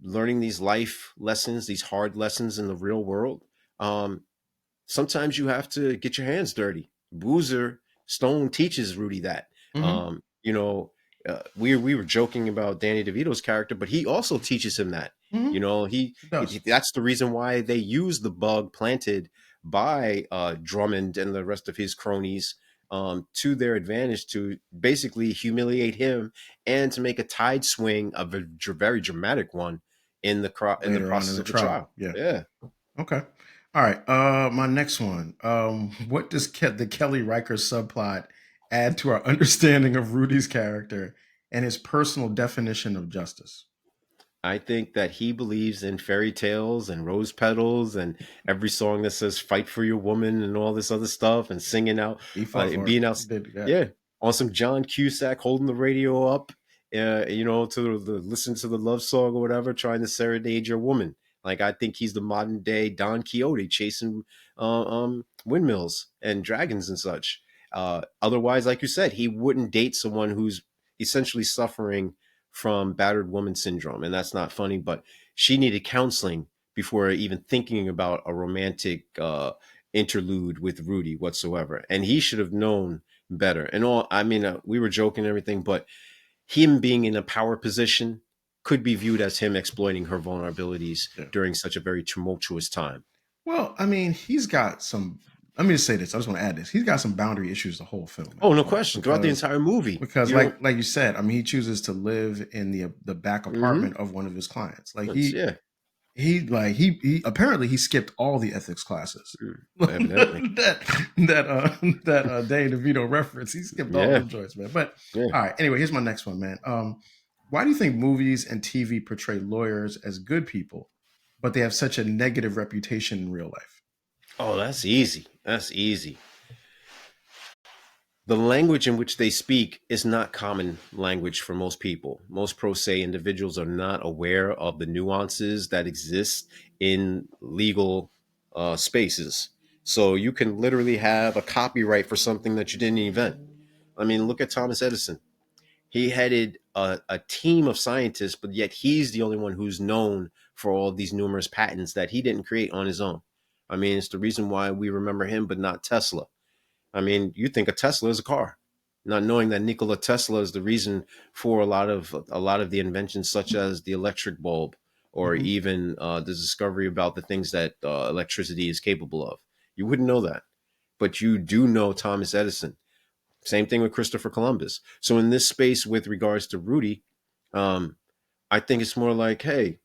learning these life lessons, these hard lessons in the real world. Sometimes you have to get your hands dirty. Boozer Stone teaches Rudy that. We were joking about Danny DeVito's character, but he also teaches him that. He that's the reason why they use the bug planted by Drummond and the rest of his cronies to their advantage, to basically humiliate him and to make a tide swing, a very dramatic one, in the process of the trial. Yeah. Okay. All right. My next one. What does the Kelly Riker subplot add to our understanding of Rudy's character and his personal definition of justice? I think that he believes in fairy tales and rose petals and every song that says "fight for your woman" and all this other stuff, and singing out, and being out, on some John Cusack, holding the radio up, to listen to the love song or whatever, trying to serenade your woman. Like, I think he's the modern day Don Quixote chasing windmills and dragons and such. Otherwise, like you said, he wouldn't date someone who's essentially suffering from battered woman syndrome. And that's not funny, but she needed counseling before even thinking about a romantic interlude with Rudy whatsoever. And he should have known better. And we were joking and everything, but him being in a power position could be viewed as him exploiting her vulnerabilities during such a very tumultuous time. Well, he's got some, let me just say this. I just want to add this. He's got some boundary issues the whole film. Oh, no question. Throughout the entire movie. Because like you said, I mean, he chooses to live in the back apartment of one of his clients. Like he apparently he skipped all the ethics classes. Evidently. that Danny DeVito reference. He skipped all those joints, man. But all right, anyway, here's my next one, man. Why do you think movies and TV portray lawyers as good people, but they have such a negative reputation in real life? Oh, that's easy. That's easy. The language in which they speak is not common language for most people. Most pro se individuals are not aware of the nuances that exist in legal spaces. So you can literally have a copyright for something that you didn't invent. I mean, look at Thomas Edison. He headed a team of scientists, but yet he's the only one who's known for all these numerous patents that he didn't create on his own. I mean, it's the reason why we remember him, but not Tesla. I mean, you think a Tesla is a car, not knowing that Nikola Tesla is the reason for a lot of the inventions, such as the electric bulb, or even the discovery about the things that electricity is capable of. You wouldn't know that, but you do know Thomas Edison. Same thing with Christopher Columbus. So in this space, with regards to Rudy, I think it's more like, hey,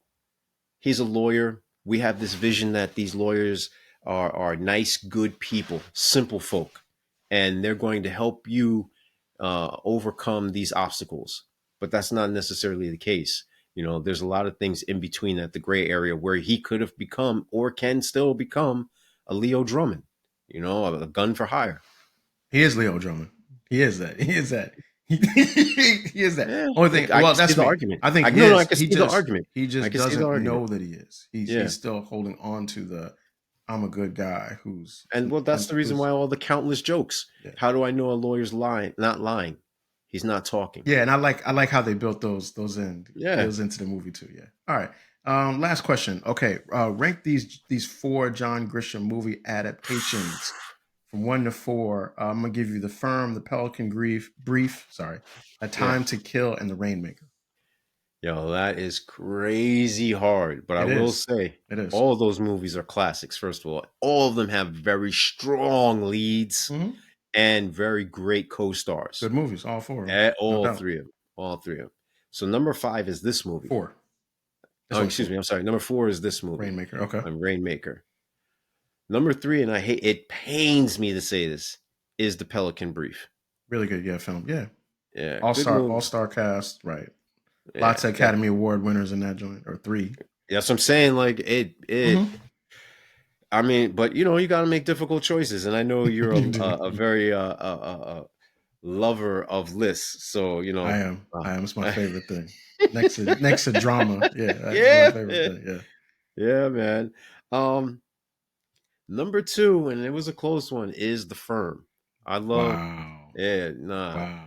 he's a lawyer. We have this vision that these lawyers are nice, good people, simple folk, and they're going to help you overcome these obstacles. But that's not necessarily the case. You know, there's a lot of things in between that, the gray area, where he could have become or can still become a Leo Drummond, you know, a gun for hire. He is Leo Drummond. He is that. He is that. He is that. Yeah, Only thing. Well, that's the me. argument. I think I can see the argument. He just doesn't know that he is. He's still holding on to the I'm a good guy who's. And well, that's the reason why all the countless jokes. Yeah. How do I know a lawyer's lying? Not lying. He's not talking. Yeah, and I like how they built those into the movie too. Yeah. All right. Last question. Okay. Rank these 4 John Grisham movie adaptations from 1 to 4. I'm gonna give you The Firm, The Pelican Brief. Sorry, A Time to Kill, and The Rainmaker. Yo, that is crazy hard. But I will say, all of those movies are classics. First of all of them have very strong leads and very great co-stars. Good movies, all 4 of them. All three of them. So number 5 is this movie. 4. Oh, excuse me. I'm sorry. Number 4 is this movie. Rainmaker. Okay. Rainmaker. Number 3, and it pains me to say this, is The Pelican Brief. Really good, film. Yeah. Yeah. All-star cast, right. Lots of Academy Award winners in that joint, or 3. That's what I'm saying. Like I mean, but you know, you got to make difficult choices, and I know you're a very lover of lists, so you know. I am. It's my favorite thing. Next to drama, that's my favorite thing. Yeah, man. Number 2, and it was a close one, is The Firm. I love. Wow. Yeah. Nah. Wow.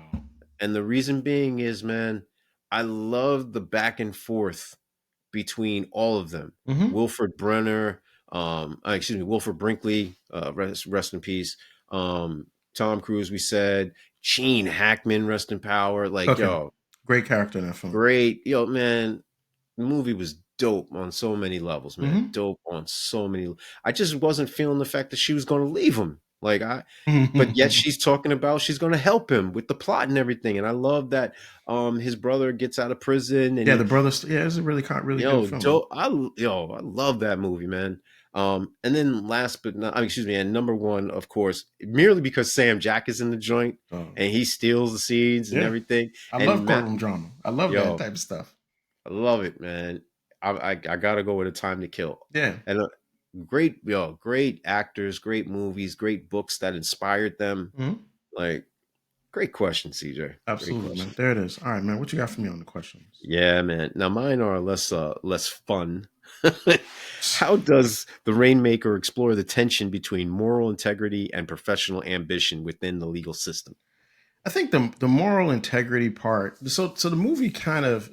And the reason being is, man, I love the back and forth between all of them. Wilford Brenner, Wilford Brinkley, rest in peace. Tom Cruise, we said. Gene Hackman, rest in power. Like, yo, great character in that film. Great, yo, man. The movie was dope on so many levels, man. Dope on so many. I just wasn't feeling the fact that she was going to leave him. Like but yet she's talking about she's going to help him with the plot and everything. And I love that his brother gets out of prison. And the brother. Yeah, it's a really good film. Dope. I love that movie, man. And then and number 1, of course, merely because Sam Jack is in the joint and he steals the scenes and everything. I love courtroom drama. I love that type of stuff. I love it, man. I gotta go with A Time to Kill. Yeah. And great actors, great movies, great books that inspired them. Like, great question, CJ. Absolutely, man. There it is. All right, man. What you got for me on the questions? Yeah, man. Now mine are less fun. How does The Rainmaker explore the tension between moral integrity and professional ambition within the legal system? I think the moral integrity part. So the movie kind of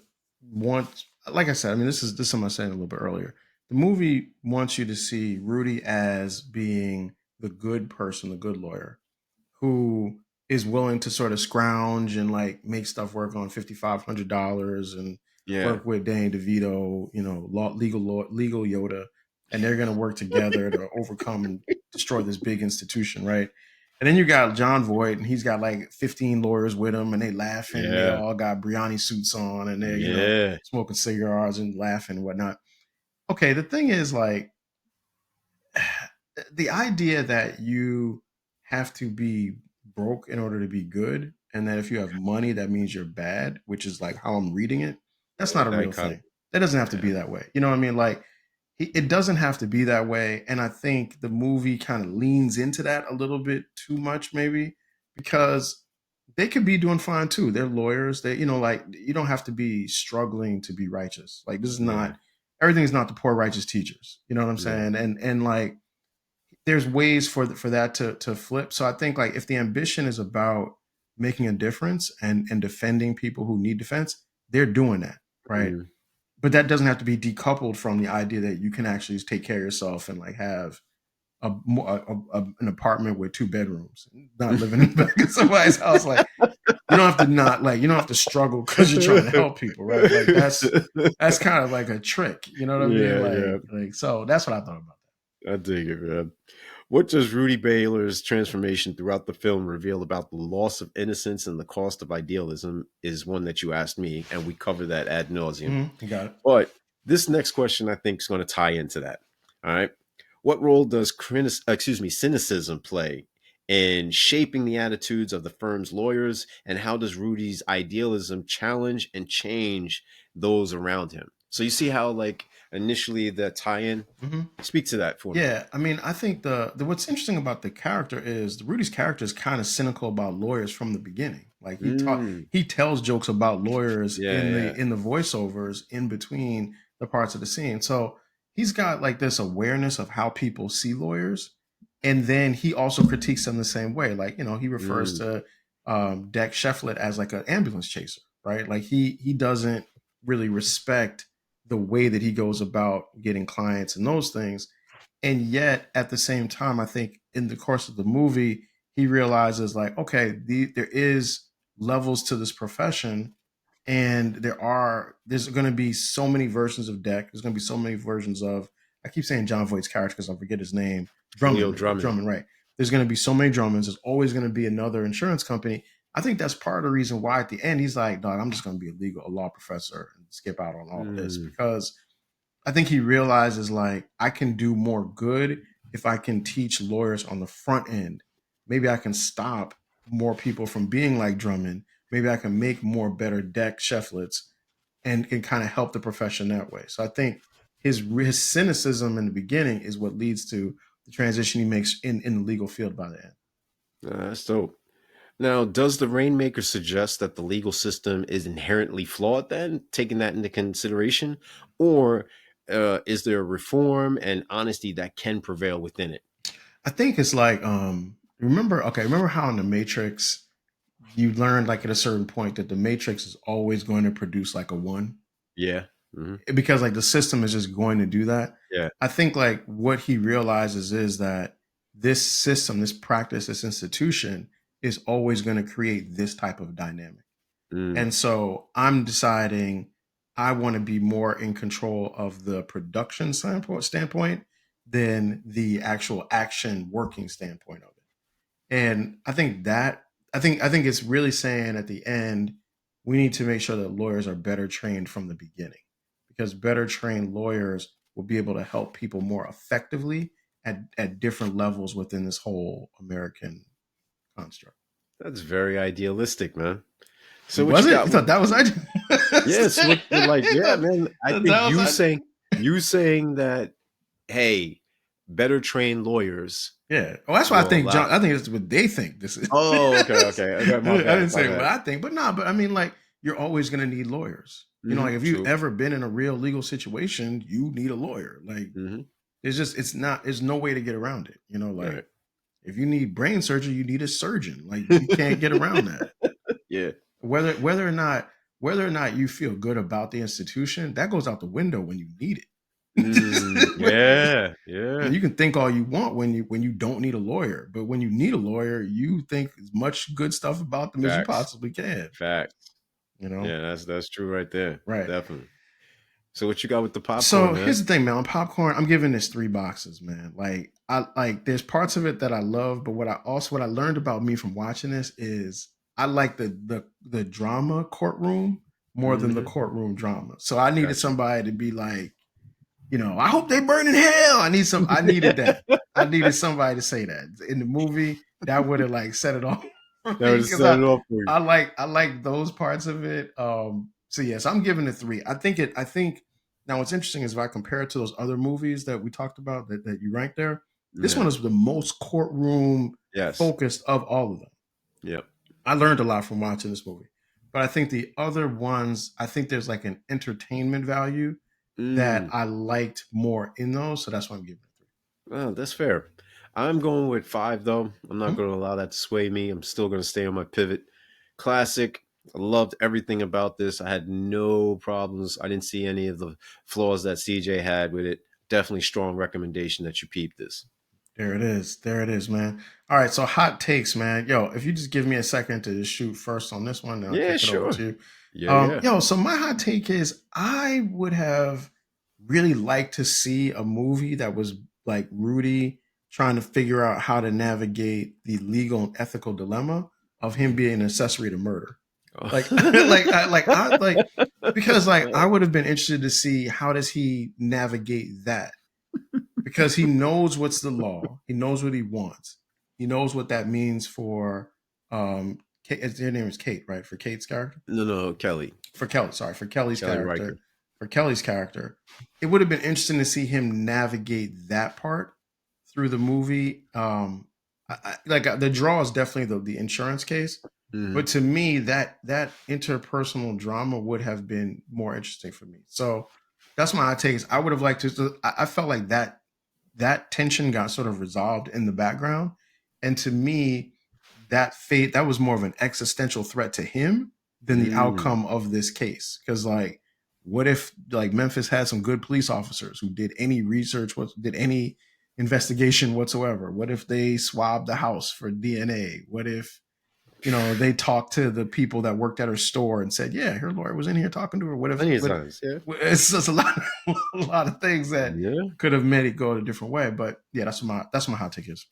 wants, like I said, I mean, this is something I was saying a little bit earlier. The movie wants you to see Rudy as being the good person, the good lawyer, who is willing to sort of scrounge and like make stuff work on $5,500 and work with Danny DeVito, you know, legal Yoda and they're going to work together to overcome and destroy this big institution, right? And then you got John Voight, and he's got like 15 lawyers with him, and they laughing. And they Yeah. all got Briani suits on, and they're Yeah. smoking cigars and laughing and whatnot. Okay, the thing is, like, the idea that you have to be broke in order to be good, and that if you have money, that means you're bad, which is like how I'm reading it. That's not a real Kind of, thing. That doesn't have to yeah. be that way. You know what I mean? Like, it doesn't have to be that way. And I think the movie kind of leans into that a little bit too much, maybe, because they could be doing fine too. They're lawyers. They, like, you don't have to be struggling to be righteous. Like, this is Yeah. not, everything is not the poor righteous teachers. You know what I'm Yeah. saying? And like, there's ways for that to flip. So I think, like, if the ambition is about making a difference and defending people who need defense, they're doing that, right? Mm. But that doesn't have to be decoupled from the idea that you can actually take care of yourself and like have an apartment with 2 bedrooms, not living in the back of somebody's house. Like, you don't have to you don't have to struggle because you're trying to help people, right? Like, that's kind of like a trick, you know what I mean? Yeah. Like, so that's what I thought about that. I dig it, man. What does Rudy Baylor's transformation throughout the film reveal about the loss of innocence and the cost of idealism is one that you asked me, and we cover that ad nauseum. You got it. But this next question, I think, is going to tie into that. All right. What role does cynicism play in shaping the attitudes of the firm's lawyers, and how does Rudy's idealism challenge and change those around him? So you see how, like, initially the tie-in. Speak to that for me. Yeah, I mean, I think the what's interesting about the character is Rudy's character is kind of cynical about lawyers from the beginning. Like, he tells jokes about lawyers in the voiceovers in between the parts of the scene. So he's got like this awareness of how people see lawyers, and then he also critiques them the same way. Like, he refers to Deck Shefflet as like an ambulance chaser, right? Like, he doesn't really respect the way that he goes about getting clients and those things. And yet at the same time, I think in the course of the movie, he realizes, like, okay, there is levels to this profession, and there's going to be so many versions of Deck. There's going to be so many versions of, I keep saying John Voight's character because I forget his name. Drummond, right? There's going to be so many Drummonds. There's always going to be another insurance company. I think that's part of the reason why at the end he's like, dog, I'm just going to be a law professor and skip out on all of this, because I think he realizes, like, I can do more good if I can teach lawyers on the front end. Maybe I can stop more people from being like Drummond. Maybe I can make more better Deck Shefflets and can kind of help the profession that way. So I think his cynicism in the beginning is what leads to the transition he makes in the legal field by the end. That's dope. Now, does the Rainmaker suggest that the legal system is inherently flawed then, taking that into consideration? Or is there reform and honesty that can prevail within it? I think it's like, remember how in the Matrix, you learned, like, at a certain point that the Matrix is always going to produce like a 1? Yeah. Because, like, the system is just going to do that. Yeah. I think, like, what he realizes is that this system, this practice, this institution is always going to create this type of dynamic. And so I'm deciding I want to be more in control of the production standpoint than the actual action working standpoint of it. And I think it's really saying at the end, we need to make sure that lawyers are better trained from the beginning, because better trained lawyers will be able to help people more effectively at different levels within this whole American construct. That's very idealistic, man. So was it? You thought that was ideal? Yes, yeah, man. I think you saying that, hey, better trained lawyers. Yeah. Oh, that's why I think John. I think it's what they think this is. Oh, okay. I didn't say what I think, but I mean, like, you're always going to need lawyers. Like, if you've ever been in a real legal situation, you need a lawyer. Like, there's no way to get around it. Like, if you need brain surgery, you need a surgeon. Like, you can't get around that. Yeah. Whether or not you feel good about the institution, that goes out the window when you need it. Yeah. You can think all you want when you don't need a lawyer, but when you need a lawyer, you think as much good stuff about them as you possibly can. Facts. Yeah, that's true right there. Right. Definitely. So what you got with the So popcorn, here's man? the thing, man. On popcorn, I'm giving this 3 boxes, man. Like I like there's parts of it that I love, but what I learned about me from watching this is I like the drama courtroom more than the Hmm. courtroom drama. So I needed Gotcha. somebody to be like, I hope they burn in hell. I needed that. I needed somebody to say that. In the movie, that would have like set it off for That me would because set it off for you. I like those parts of it. So yes, I'm giving it 3. I think now what's interesting is if I compare it to those other movies that we talked about that you ranked there, this Yeah. one is the most courtroom Yes. focused of all of them. Yep. I learned a lot from watching this movie. But I think the other ones, I think there's like an entertainment value that Mm. I liked more in those. So that's why I'm giving it Well, that's fair. I'm going with 5 though. I'm not 3. going to allow that to sway me. I'm still going to stay on my pivot. Classic. I loved everything about this. I had no problems. I didn't see any of the flaws that CJ had with it. Definitely strong recommendation that you peep this. There it is. There it is, man. All right. So hot takes, man. Yo, if you just give me a second to just shoot first on this one, then I'll Yeah, kick it over sure. to you. Yeah, yeah. So my hot take is I would have really liked to see a movie that was like Rudy trying to figure out how to navigate the legal and ethical dilemma of him being an accessory to murder. Like, because like I would have been interested to see how does he navigate that because he knows what's the law. He knows what he wants. He knows what that means for Kate, her name is Kate, right? For Kate's character? No, no, Kelly. For Kelly, sorry, for Kelly's Kelly character. Riker. For Kelly's character. It would have been interesting to see him navigate that part through the movie. The draw is definitely the insurance case. But Hmm. to me, that interpersonal drama would have been more interesting for me. So that's my hot take. I would have liked to. I felt like that tension got sort of resolved in the background, and to me, that was more of an existential threat to him than the Mm. outcome of this case. Because like, what if like Memphis had some good police officers who did any research, did any investigation whatsoever? What if they swabbed the house for DNA? What if they talked to the people that worked at her store and said, "Yeah, her lawyer was in here talking to her." What if? Plenty of What? times, yeah. It's just a lot, a lot of things that Yeah. could have made it go a different way. But yeah, that's my hot take is.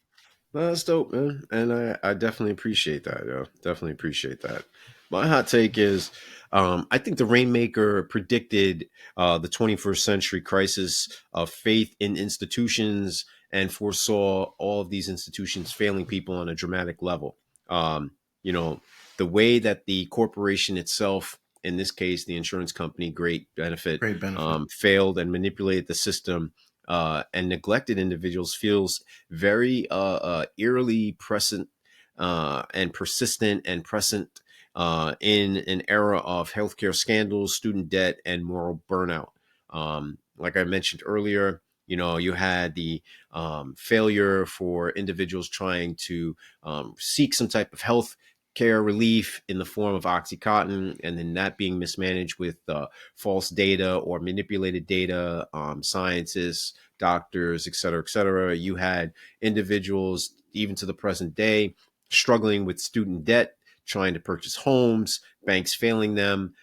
No, that's dope, man. And I definitely appreciate that, yo. Definitely appreciate that. My hot take is I think the Rainmaker predicted the 21st century crisis of faith in institutions and foresaw all of these institutions failing people on a dramatic level. Um, you know, the way that the corporation itself, in this case, the insurance company, Great Benefit, Great benefit. failed and manipulated the system and neglected individuals feels very eerily present and persistent and present in an era of healthcare scandals, student debt, and moral burnout. Like I mentioned earlier, you had the failure for individuals trying to seek some type of health care relief in the form of Oxycontin, and then that being mismanaged with false data or manipulated data, scientists, doctors, et cetera, et cetera. You had individuals, even to the present day, struggling with student debt, trying to purchase homes, banks failing them,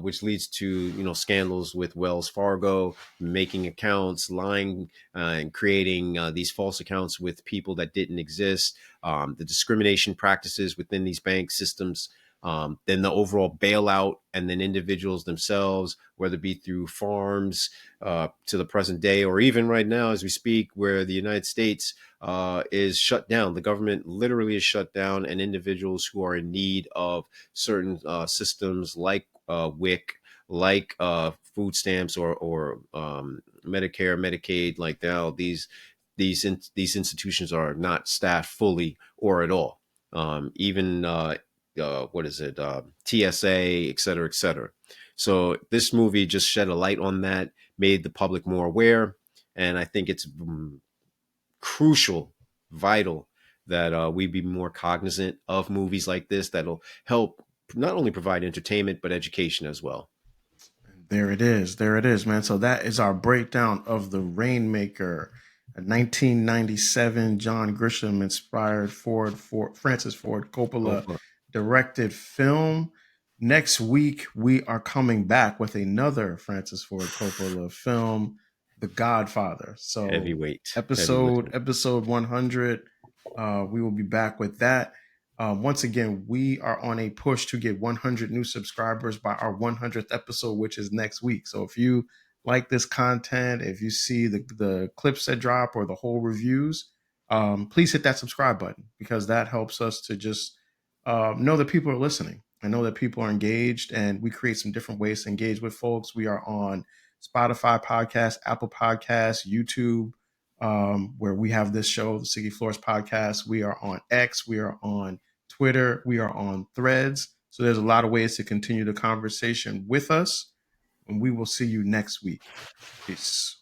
which leads to scandals with Wells Fargo making accounts, lying, and creating these false accounts with people that didn't exist. The discrimination practices within these bank systems. Then the overall bailout, and then individuals themselves, whether it be through farms to the present day, or even right now as we speak, where the United States is shut down. The government literally is shut down, and individuals who are in need of certain systems like WIC, like food stamps or Medicare, Medicaid, like now these institutions are not staffed fully or at all. Even what is it, TSA, et cetera, et cetera. So this movie just shed a light on that, made the public more aware, and I think it's crucial, vital that we be more cognizant of movies like this that'll help not only provide entertainment but education as well. There it is. There it is, man. So that is our breakdown of the Rainmaker, a 1997 John Grisham inspired Francis Ford Coppola Copa. directed film. Next week, we are coming back with another Francis Ford Coppola film, The Godfather. So Heavyweight. episode 100, we will be back with that. Once again, we are on a push to get 100 new subscribers by our 100th episode, which is next week. So if you like this content, if you see the clips that drop or the whole reviews, please hit that subscribe button because that helps us to just know that people are listening. I know that people are engaged, and we create some different ways to engage with folks. We are on Spotify podcast, Apple Podcasts, YouTube, where we have this show, the Sticky Floors Podcast. We are on X. We are on Twitter. We are on Threads. So there's a lot of ways to continue the conversation with us, and we will see you next week. Peace.